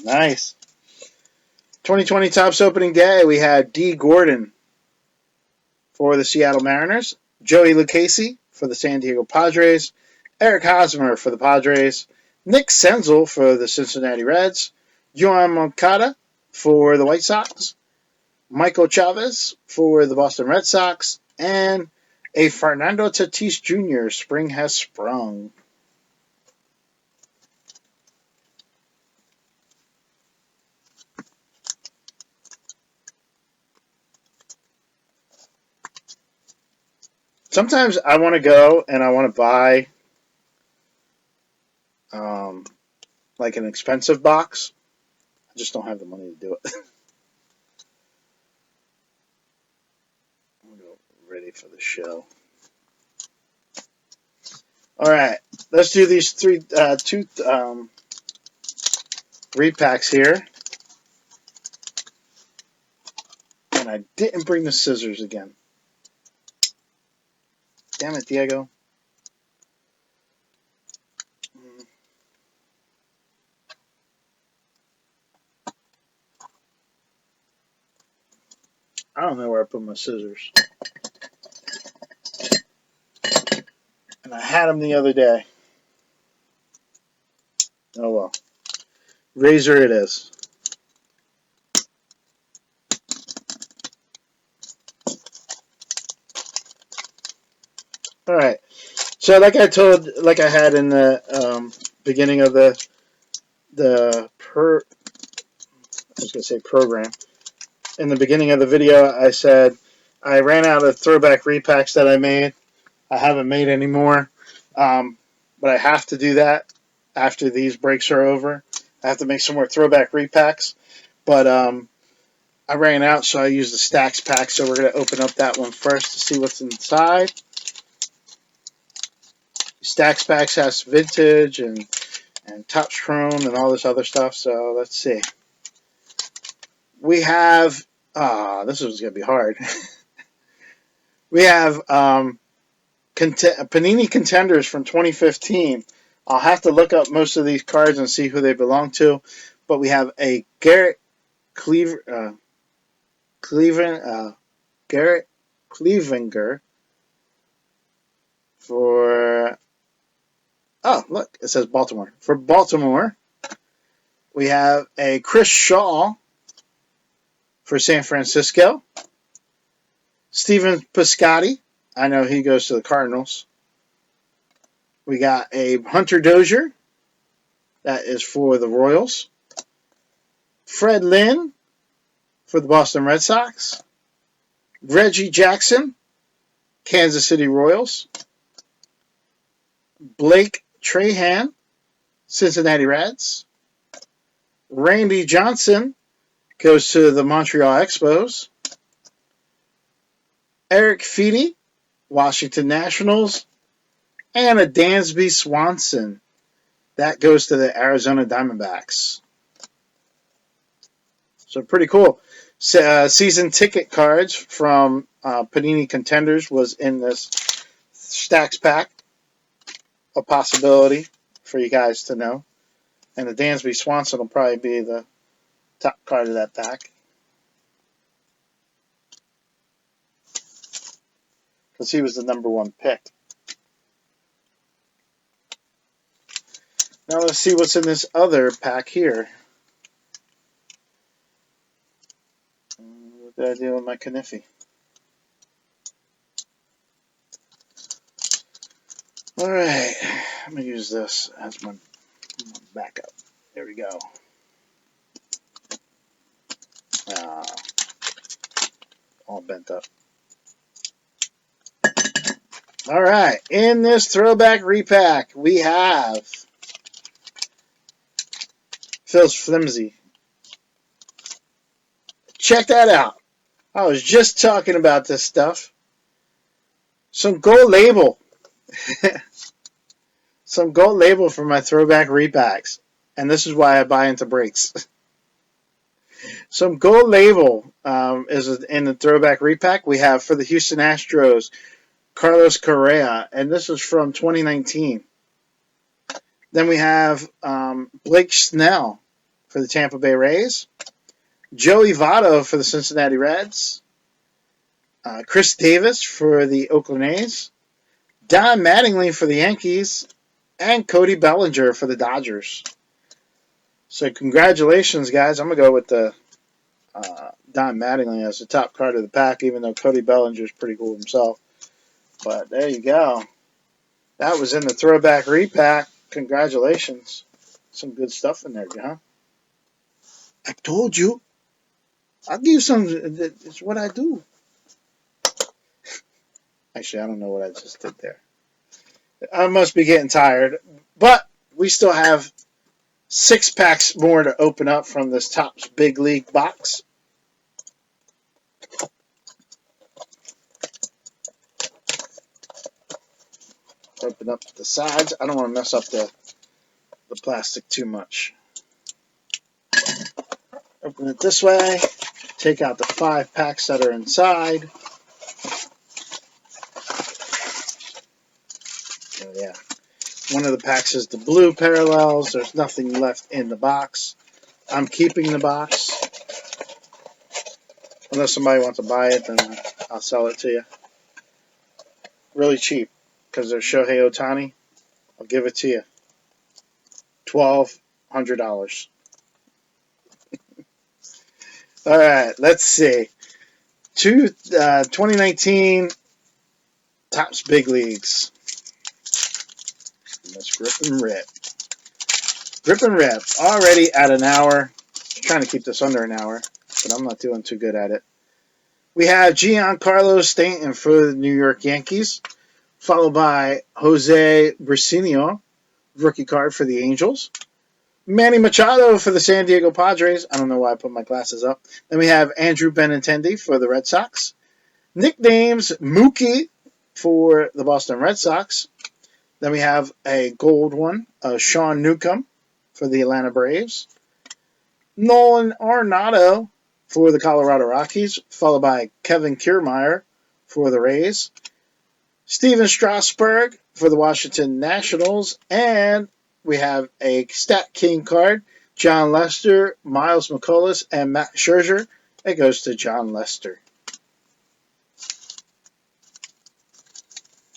Nice. 2020 Topps opening day. We had D. Gordon for the Seattle Mariners, Joey Lucchesi for the San Diego Padres, Eric Hosmer for the Padres, Nick Senzel for the Cincinnati Reds, Yoan Moncada for the White Sox, Michael Chavez for the Boston Red Sox, and a Fernando Tatis Jr. Spring has sprung. Sometimes I want to go and I want to buy um, like an expensive box. I just don't have the money to do it. I'm ready for the show. All right, let's do these two repacks here. And I didn't bring the scissors again. Damn it, Diego. I don't know where I put my scissors. And I had them the other day. Oh well. Razor it is. All right. So like I had in the beginning of the I was gonna say program. In the beginning of the video, I said I ran out of throwback repacks that I made. I haven't made any more, but I have to do that after these breaks are over. I have to make some more throwback repacks, but I ran out, so I used the stacks pack. So we're gonna open up that one first to see what's inside. Stacks packs has vintage and Topps Chrome and all this other stuff. So let's see. We have this is gonna be hard. We have Panini Contenders from 2015. I'll have to look up most of these cards and see who they belong to. But we have a Garrett Garrett Clevinger for. Oh, look, it says Baltimore. For Baltimore, we have a Chris Shaw for San Francisco. Steven Piscotty. I know he goes to the Cardinals. We got a Hunter Dozier. That is for the Royals. Fred Lynn for the Boston Red Sox. Reggie Jackson, Kansas City Royals. Blake Trahan, Cincinnati Reds. Randy Johnson goes to the Montreal Expos. Eric Feedy, Washington Nationals. And a Dansby Swanson. That goes to the Arizona Diamondbacks. So pretty cool. Season ticket cards from Panini Contenders was in this stacks pack. A possibility for you guys to know. And the Dansby Swanson will probably be the top card of that pack. Because he was the #1 pick. Now let's see what's in this other pack here. What did I do with my Kniffy? Alright, I'm going to use this as my backup. There we go. Uh, all bent up. All right. In this throwback repack, we have Phil's Flimsy. Check that out. I was just talking about this stuff. Some gold label. Some gold label for my throwback repacks. And this is why I buy into breaks. Some gold label is in the throwback repack. We have for the Houston Astros, Carlos Correa. And this is from 2019. Then we have Blake Snell for the Tampa Bay Rays. Joey Votto for the Cincinnati Reds. Chris Davis for the Oakland A's. Don Mattingly for the Yankees. And Cody Bellinger for the Dodgers. So congratulations, guys. I'm going to go with the Don Mattingly as the top card of the pack, even though Cody Bellinger is pretty cool himself. But there you go. That was in the throwback repack. Congratulations. Some good stuff in there, John. I told you. I'll give you some. It's what I do. Actually, I don't know what I just did there. I must be getting tired. But we still have 6 packs more to open up from this Topps Big League box. Open up the sides. I don't want to mess up the plastic too much. Open it this way. Take out the 5 packs that are inside. Oh, yeah. One of the packs is the blue parallels. There's nothing left in the box. I'm keeping the box. Unless somebody wants to buy it, then I'll sell it to you. Really cheap. Because there's Shohei Ohtani. I'll give it to you. $1,200. All right, let's see. 2019 Topps Big Leagues. Let's grip and rip. Grip and rip. Already at an hour. I'm trying to keep this under an hour, but I'm not doing too good at it. We have Giancarlo Stanton for the New York Yankees, followed by Jose Briceño, rookie card for the Angels. Manny Machado for the San Diego Padres. I don't know why I put my glasses up. Then we have Andrew Benintendi for the Red Sox. Nicknames Mookie for the Boston Red Sox. Then we have a gold one, Sean Newcomb for the Atlanta Braves. Nolan Arenado for the Colorado Rockies, followed by Kevin Kiermaier for the Rays. Steven Strasburg for the Washington Nationals. And we have a Stat King card, John Lester, Miles McCullough, and Matt Scherzer. It goes to John Lester.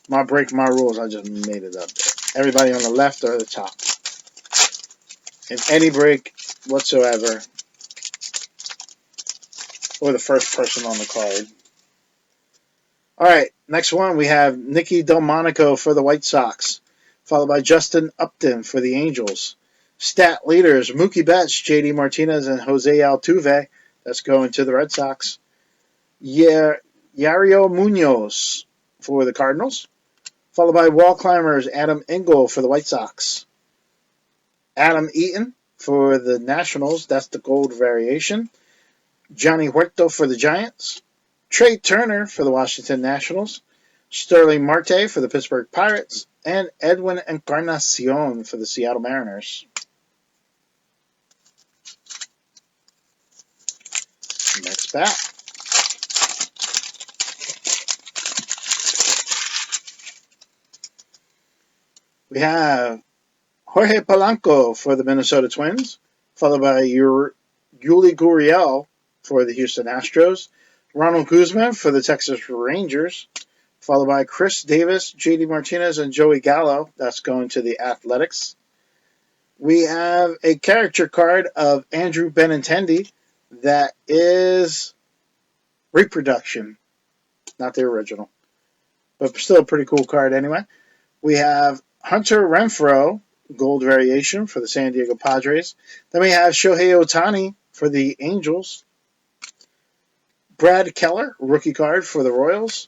My break my rules, I just made it up. Everybody on the left or the top. In any break whatsoever. Or the first person on the card. Alright, next one we have Nicky Delmonico for the White Sox. Followed by Justin Upton for the Angels. Stat leaders, Mookie Betts, J.D. Martinez, and Jose Altuve. That's going to the Red Sox. Yario Munoz for the Cardinals. Followed by wall climbers, Adam Engel for the White Sox. Adam Eaton for the Nationals. That's the gold variation. Johnny Huerto for the Giants. Trey Turner for the Washington Nationals. Sterling Marte for the Pittsburgh Pirates. And Edwin Encarnacion for the Seattle Mariners. Next back. We have Jorge Polanco for the Minnesota Twins, followed by Yuli Gurriel for the Houston Astros, Ronald Guzman for the Texas Rangers, followed by Chris Davis, J.D. Martinez, and Joey Gallo. That's going to the Athletics. We have a character card of Andrew Benintendi that is reproduction, not the original, but still a pretty cool card anyway. We have Hunter Renfroe, gold variation for the San Diego Padres. Then we have Shohei Ohtani for the Angels. Brad Keller, rookie card for the Royals.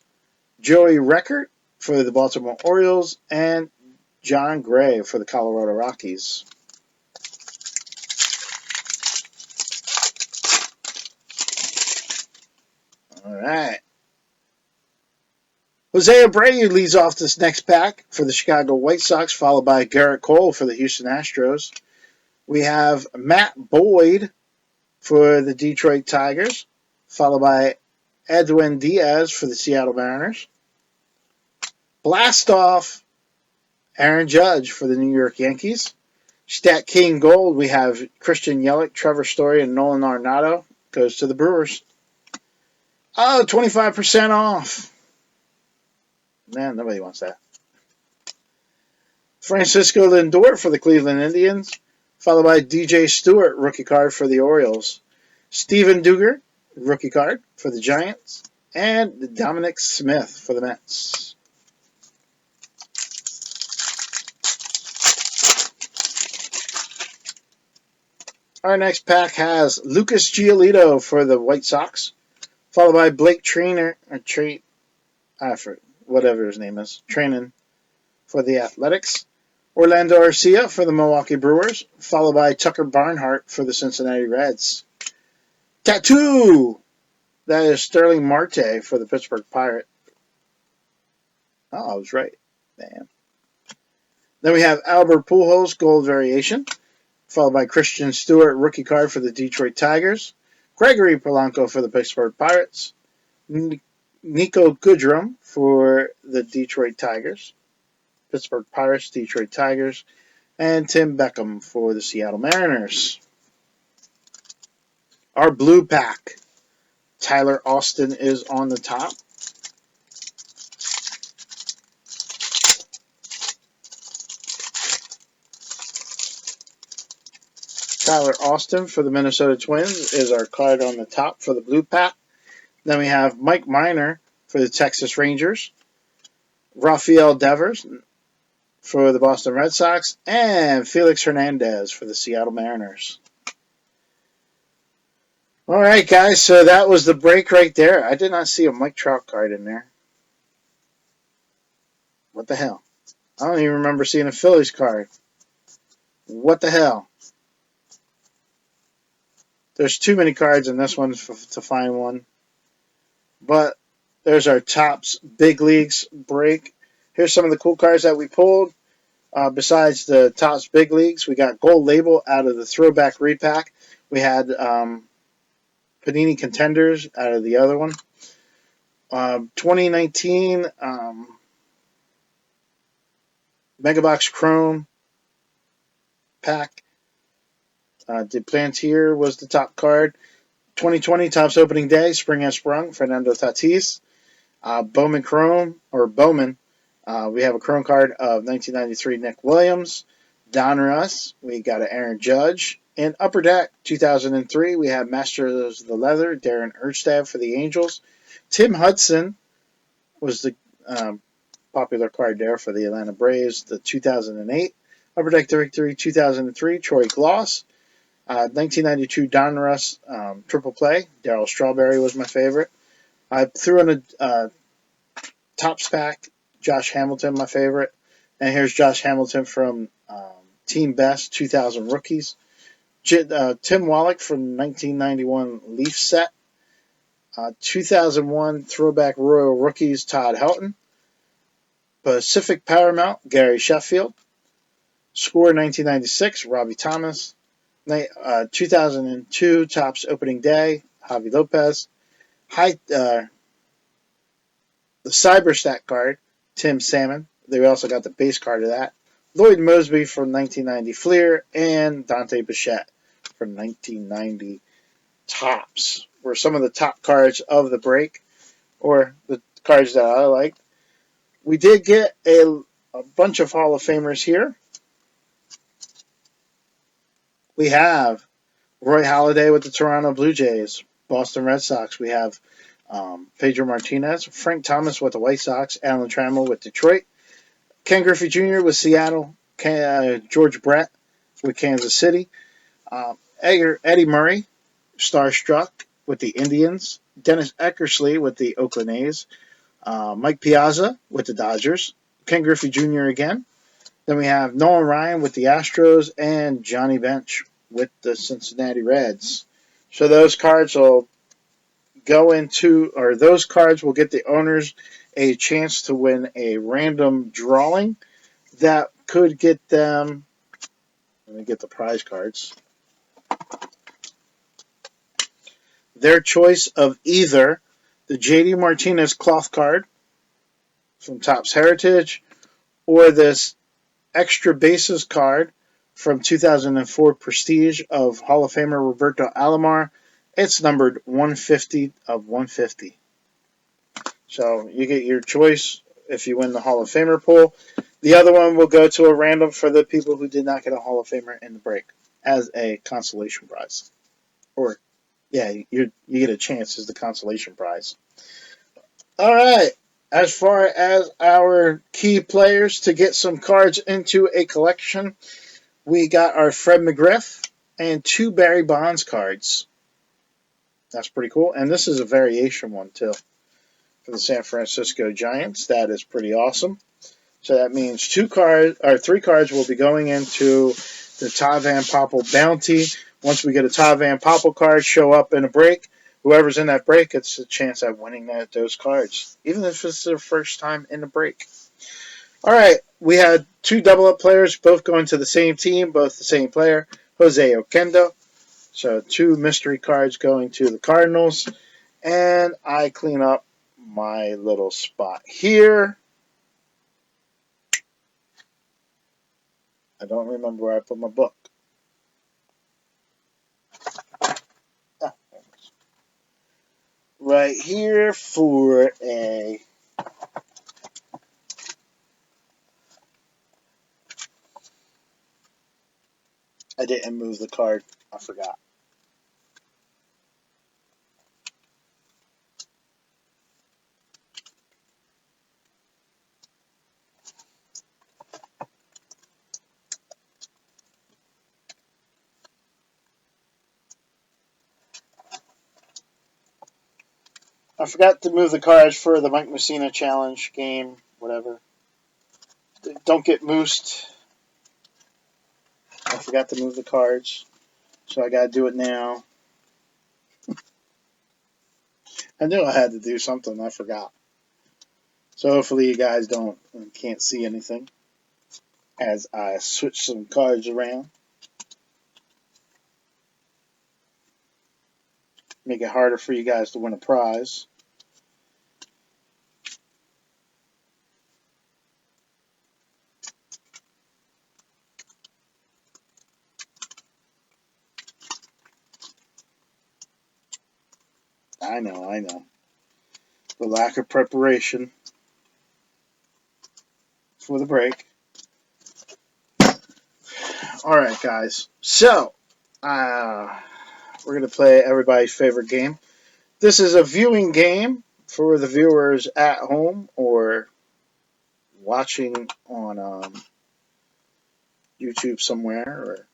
Joey Reckert for the Baltimore Orioles. And John Gray for the Colorado Rockies. All right. Jose Abreu leads off this next pack for the Chicago White Sox, followed by Garrett Cole for the Houston Astros. We have Matt Boyd for the Detroit Tigers, followed by Edwin Diaz for the Seattle Mariners. Blast off Aaron Judge for the New York Yankees. Stat King Gold, we have Christian Yelich, Trevor Story, and Nolan Arenado. Goes to the Brewers. Oh, 25% off. Man, nobody wants that. Francisco Lindor for the Cleveland Indians, followed by DJ Stewart, rookie card for the Orioles. Steven Duger, rookie card for the Giants. And Dominic Smith for the Mets. Our next pack has Lucas Giolito for the White Sox, followed by Blake Trainer, whatever his name is, Trainin for the Athletics. Orlando Arcia for the Milwaukee Brewers, followed by Tucker Barnhart for the Cincinnati Reds. Tattoo! That is Sterling Marte for the Pittsburgh Pirates. Oh, I was right. Damn. Then we have Albert Pujols, Gold Variation, followed by Christian Stewart, rookie card for the Detroit Tigers. Gregory Polanco for the Pittsburgh Pirates. Nico Goodrum for the Detroit Tigers. Pittsburgh Pirates, Detroit Tigers. And Tim Beckham for the Seattle Mariners. Our blue pack. Tyler Austin is on the top. Tyler Austin for the Minnesota Twins is our card on the top for the blue pack. Then we have Mike Minor for the Texas Rangers. Rafael Devers for the Boston Red Sox. And Felix Hernandez for the Seattle Mariners. All right, guys, so that was the break right there. I did not see a Mike Trout card in there. What the hell? I don't even remember seeing a Phillies card. What the hell? There's too many cards in this one to find one. But there's our Topps Big Leagues break. Here's some of the cool cards that we pulled. Besides the Topps Big Leagues, we got Gold Label out of the Throwback Repack. We had Panini Contenders out of the other one. 2019 Megabox Chrome pack. Duplantier was the top card. 2020 Topps Opening Day, Spring Has Sprung, Fernando Tatis. Bowman Chrome, or Bowman, we have a Chrome card of 1993 Nick Williams. Donruss, we got an Aaron Judge. In Upper Deck, 2003, we have Masters of the Leather, Darren Erstad for the Angels. Tim Hudson was the popular card there for the Atlanta Braves, the 2008. Upper Deck Victory, 2003, Troy Gloss. 1992 Donruss Triple Play, Darryl Strawberry was my favorite. I threw in a Topps pack, Josh Hamilton, my favorite. And here's Josh Hamilton from Team Best 2000 Rookies. Tim Wallach from 1991 Leaf Set. 2001 Throwback Royal Rookies, Todd Helton. Pacific Paramount, Gary Sheffield. Score 1996, Robbie Thomas. 2002 Topps Opening Day, Javi Lopez. The Cyberstat card, Tim Salmon. They also got the base card of that. Lloyd Mosby from 1990 Fleer, and Dante Bichette from 1990 Topps were some of the top cards of the break, or the cards that I liked. We did get a bunch of Hall of Famers here. We have Roy Halladay with the Toronto Blue Jays, Boston Red Sox. We have Pedro Martinez, Frank Thomas with the White Sox, Alan Trammell with Detroit, Ken Griffey Jr. with Seattle, George Brett with Kansas City, Eddie Murray, Starstruck with the Indians, Dennis Eckersley with the Oakland A's, Mike Piazza with the Dodgers, Ken Griffey Jr. again. Then we have Nolan Ryan with the Astros and Johnny Bench with the Cincinnati Reds. So those cards will those cards will get the owners a chance to win a random drawing that could get them. Let me get the prize cards. Their choice of either the JD Martinez cloth card from Topps Heritage or this extra bases card from 2004 Prestige of Hall of Famer Roberto Alomar. It's numbered 150 of 150. So you get your choice if you win the Hall of Famer pool. The other one will go to a random for the people who did not get a Hall of Famer in the break as a consolation prize. Or, yeah, you get a chance as the consolation prize. All right. As far as our key players to get some cards into a collection, we got our Fred McGriff and 2 Barry Bonds cards. That's pretty cool. And this is a variation one, too, for the San Francisco Giants. That is pretty awesome. So that means 3 cards will be going into the Todd Van Poppel bounty. Once we get a Todd Van Poppel card show up in a break, whoever's in that break gets a chance at winning those cards, even if it's their first time in the break. All right, we had 2 double-up players, both going to the same team, both the same player, Jose Oquendo. So 2 mystery cards going to the Cardinals. And I clean up my little spot here. I don't remember where I put my book. Right here for a I didn't move the card. I forgot. I forgot to move the cards for the Mike Mussina challenge game, whatever. Don't get moosed. I forgot to move the cards, so I got to do it now. I knew I had to do something. I forgot. So hopefully you guys can't see anything as I switch some cards around. Make it harder for you guys to win a prize. I know. The lack of preparation for the break. All right, guys. So, we're going to play everybody's favorite game. This is a viewing game for the viewers at home or watching on YouTube somewhere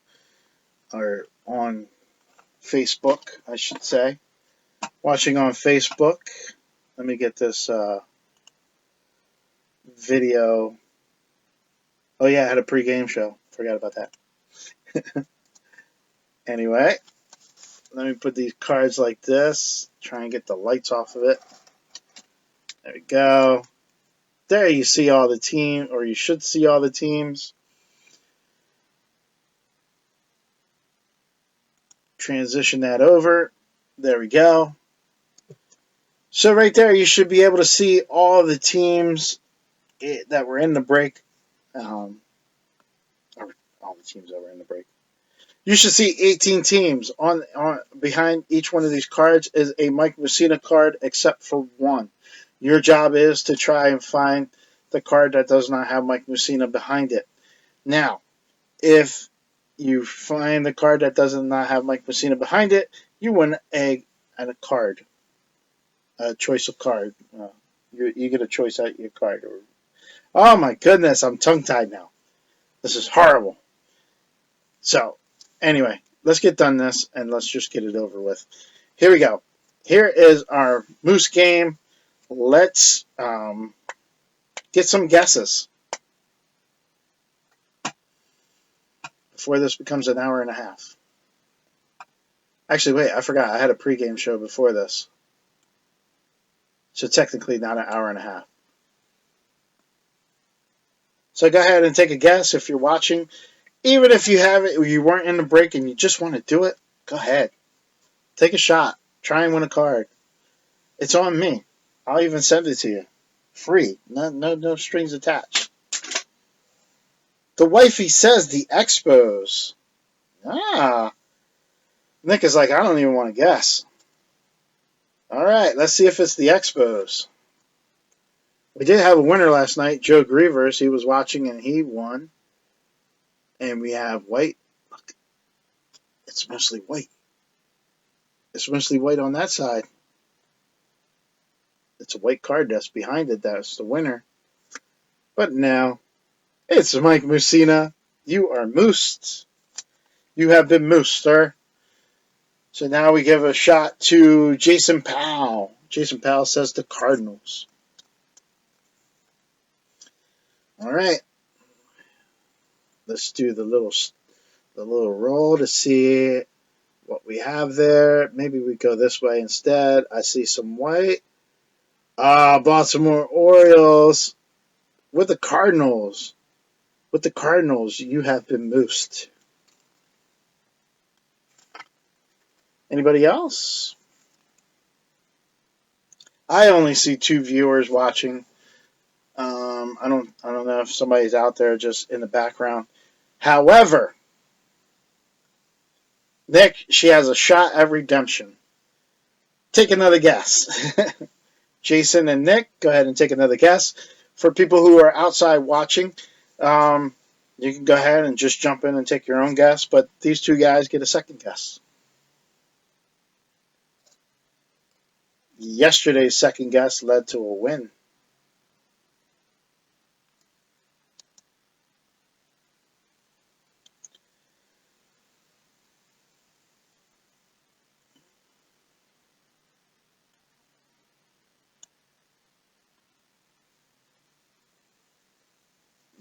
or on Facebook, I should say. Watching on Facebook. Let me get this video. Oh, yeah, I had a pregame show. Forgot about that. Anyway, let me put these cards like this. Try and get the lights off of it. There we go. There you see all the team, or you should see all the teams. Transition that over. There we go. So right there, you should be able to see all the teams that were in the break. Or all the teams that were in the break. You should see 18 teams. On behind each one of these cards is a Mike Mussina card, except for one. Your job is to try and find the card that does not have Mike Mussina behind it. Now, if you find the card that does not have Mike Mussina behind it, you win a card. A choice of card. You get a choice at your card. Oh my goodness, I'm tongue-tied now. This is horrible. So, anyway, let's get done this and let's just get it over with. Here we go. here is our Moose game. Let's get some guesses before this becomes an hour and a half. Actually, wait, I forgot. I had a pregame show before this. So technically not an hour and a half. So go ahead and take a guess if you're watching. Even if you weren't in the break and you just want to do it, go ahead. Take a shot. Try and win a card. It's on me. I'll even send it to you. Free. No strings attached. The wifey says the Expos. Ah. Nick is like, I don't even want to guess. All right, let's see if it's the Expos. We did have a winner last night, Joe Grievers. He was watching and he won. And we have white. Look, it's mostly white. It's mostly white on that side. It's a white card that's behind it. That's the winner. But now, it's Mike Musina. You are moosed. You have been moosed, sir. So now we give a shot to Jason Powell. Jason Powell says the Cardinals. All right. Let's do the little roll to see what we have there. Maybe we go this way instead. I see some white. Baltimore Orioles with the Cardinals. With the Cardinals, you have been moosed. Anybody else? I only see 2 viewers watching. I don't know if somebody's out there just in the background. However, Nick, she has a shot at redemption. Take another guess. Jason and Nick, go ahead and take another guess. For people who are outside watching, you can go ahead and just jump in and take your own guess, but these 2 guys get a second guess. Yesterday's second guess led to a win.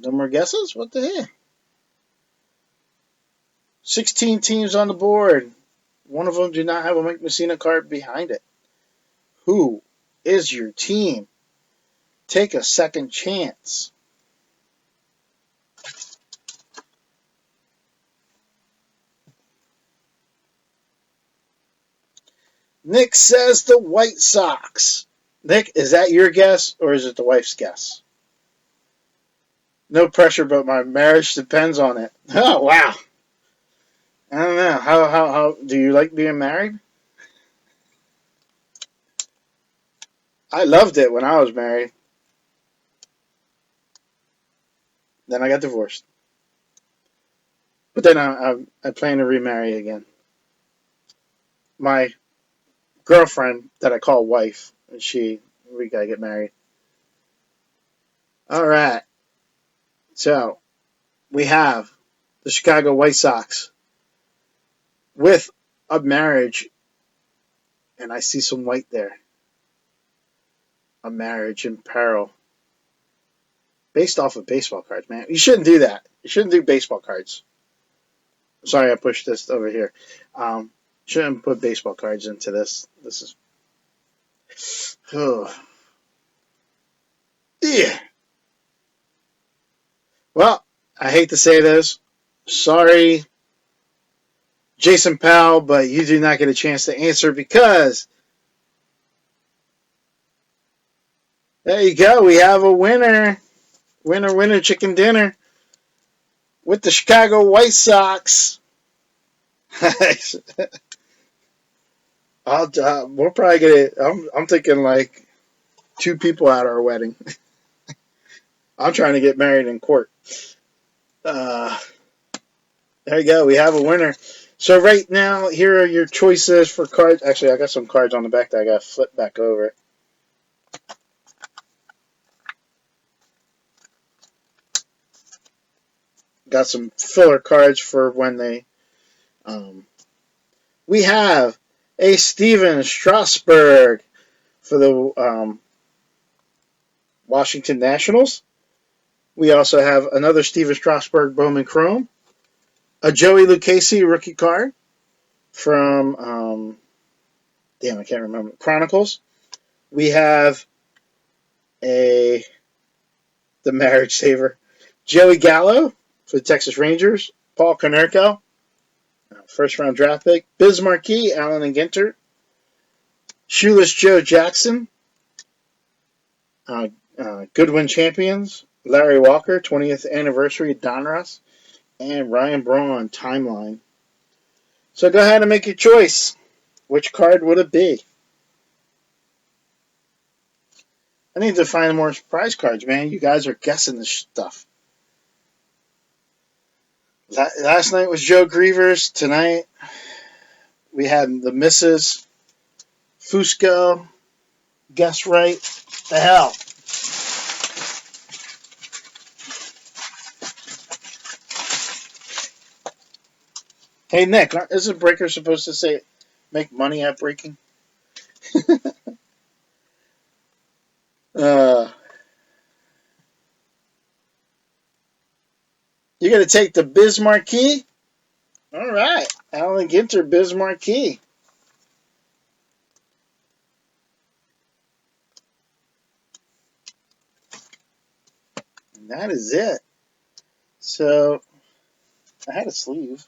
No more guesses? What the heck? 16 teams on the board. One of them do not have a Mike Messina card behind it. Who is your team? Take a second chance. Nick says the White Sox. Nick, is that your guess or is it the wife's guess? No pressure, but my marriage depends on it. Oh, wow. I don't know. How do you like being married? I loved it when I was married. Then I got divorced. But then I plan to remarry again. My girlfriend that I call wife, and we gotta get married. All right. So we have the Chicago White Sox with a marriage, and I see some white there. A marriage in peril. Based off of baseball cards, man. You shouldn't do that. You shouldn't do baseball cards. Sorry, I pushed this over here. Shouldn't put baseball cards into this. This is... Oh. Yeah. Well, I hate to say this. Sorry, Jason Powell, but you do not get a chance to answer because there you go. We have a winner. Winner, chicken dinner with the Chicago White Sox. We'll probably get it. I'm thinking like 2 people at our wedding. I'm trying to get married in court. There you go. We have a winner. So right now, here are your choices for cards. Actually, I got some cards on the back that I got to flip back over. Got some filler cards for when they... we have a Steven Strasburg for the Washington Nationals. We also have another Steven Strasburg Bowman Chrome, a Joey Lucchesi rookie card from I can't remember, Chronicles. We have the Marriage Saver, Joey Gallo for the Texas Rangers, Paul Konerko, first round draft pick, Biz Marquis, Allen and Ginter, Shoeless Joe Jackson, Goodwin Champions, Larry Walker, 20th anniversary, Donruss, and Ryan Braun timeline. So go ahead and make your choice. Which card would it be? I need to find more prize cards, man. You guys are guessing this stuff. Last night was Joe Grievers. Tonight we had the misses. Fusco. Guess right. The hell. Hey, Nick, isn't Breaker supposed to say make money at breaking? uh, you're going to take the Biz Marquis? All right. Alan Ginter, Biz Marquis. And that is it. So, I had a sleeve.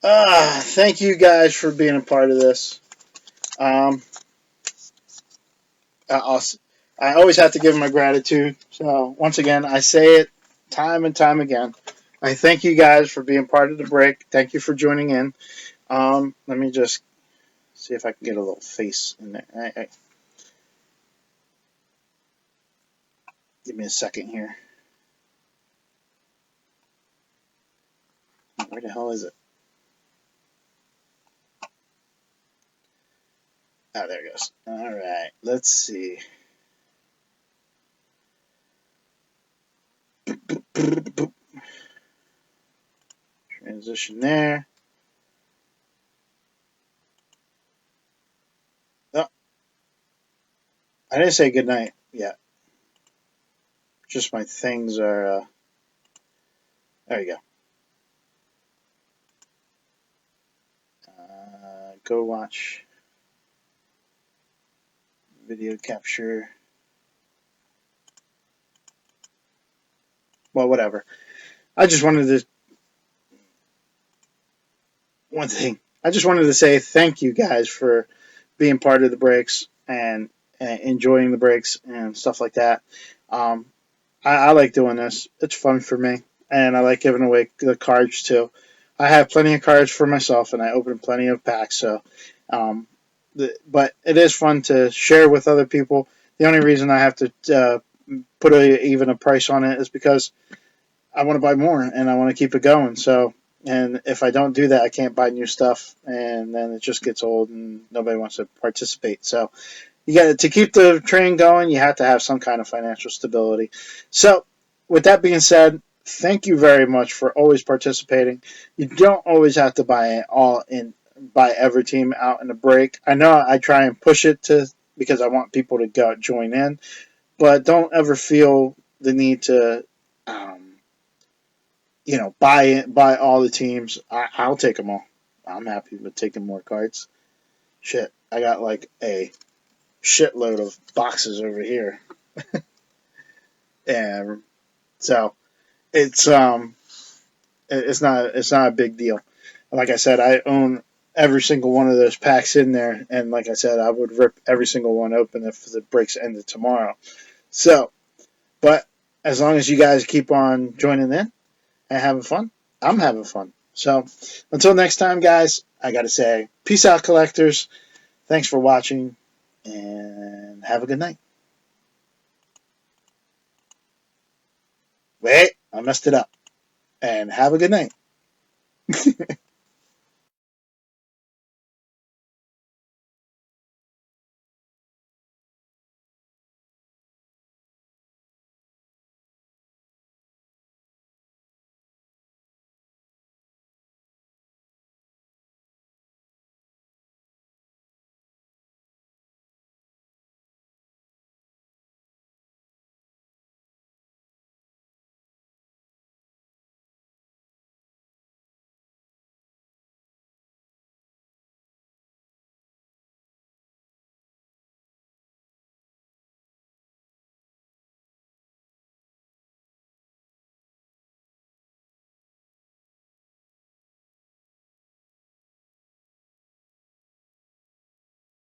Thank you guys for being a part of this. I always have to give my gratitude. So, once again, I say it time and time again. I thank you guys for being part of the break. Thank you for joining in. Let me just see if I can get a little face in there. Give me a second here. Where the hell is it? Oh, there it goes. All right. Let's see. Transition there. Oh, I didn't say goodnight yet. Just my things are. There you go. Go watch video capture. Well, whatever. I just wanted to. One thing. I just wanted to say thank you guys for being part of the breaks and enjoying the breaks and stuff like that. Um, I like doing this. It's fun for me, and I like giving away the cards too. I have plenty of cards for myself, and I open plenty of packs. So, but it is fun to share with other people. The only reason I have to put even a price on it is because I want to buy more and I want to keep it going. So, and if I don't do that, I can't buy new stuff, and then it just gets old and nobody wants to participate. So, you got to keep the train going. You have to have some kind of financial stability. So, with that being said, thank you very much for always participating. You don't always have to buy every team out in a break. I know I try and push it to because I want people to go join in, but don't ever feel the need to, buy all the teams. I'll take them all. I'm happy with taking more cards. Shit, I got like a shitload of boxes over here, and so it's not a big deal. Like I said, I own every single one of those packs in there, and like I said, I would rip every single one open if the breaks ended tomorrow. So, but as long as you guys keep on joining in and having fun, I'm having fun. So, until next time, guys, I got to say, peace out, collectors. Thanks for watching, and have a good night. Wait, I messed it up. And have a good night.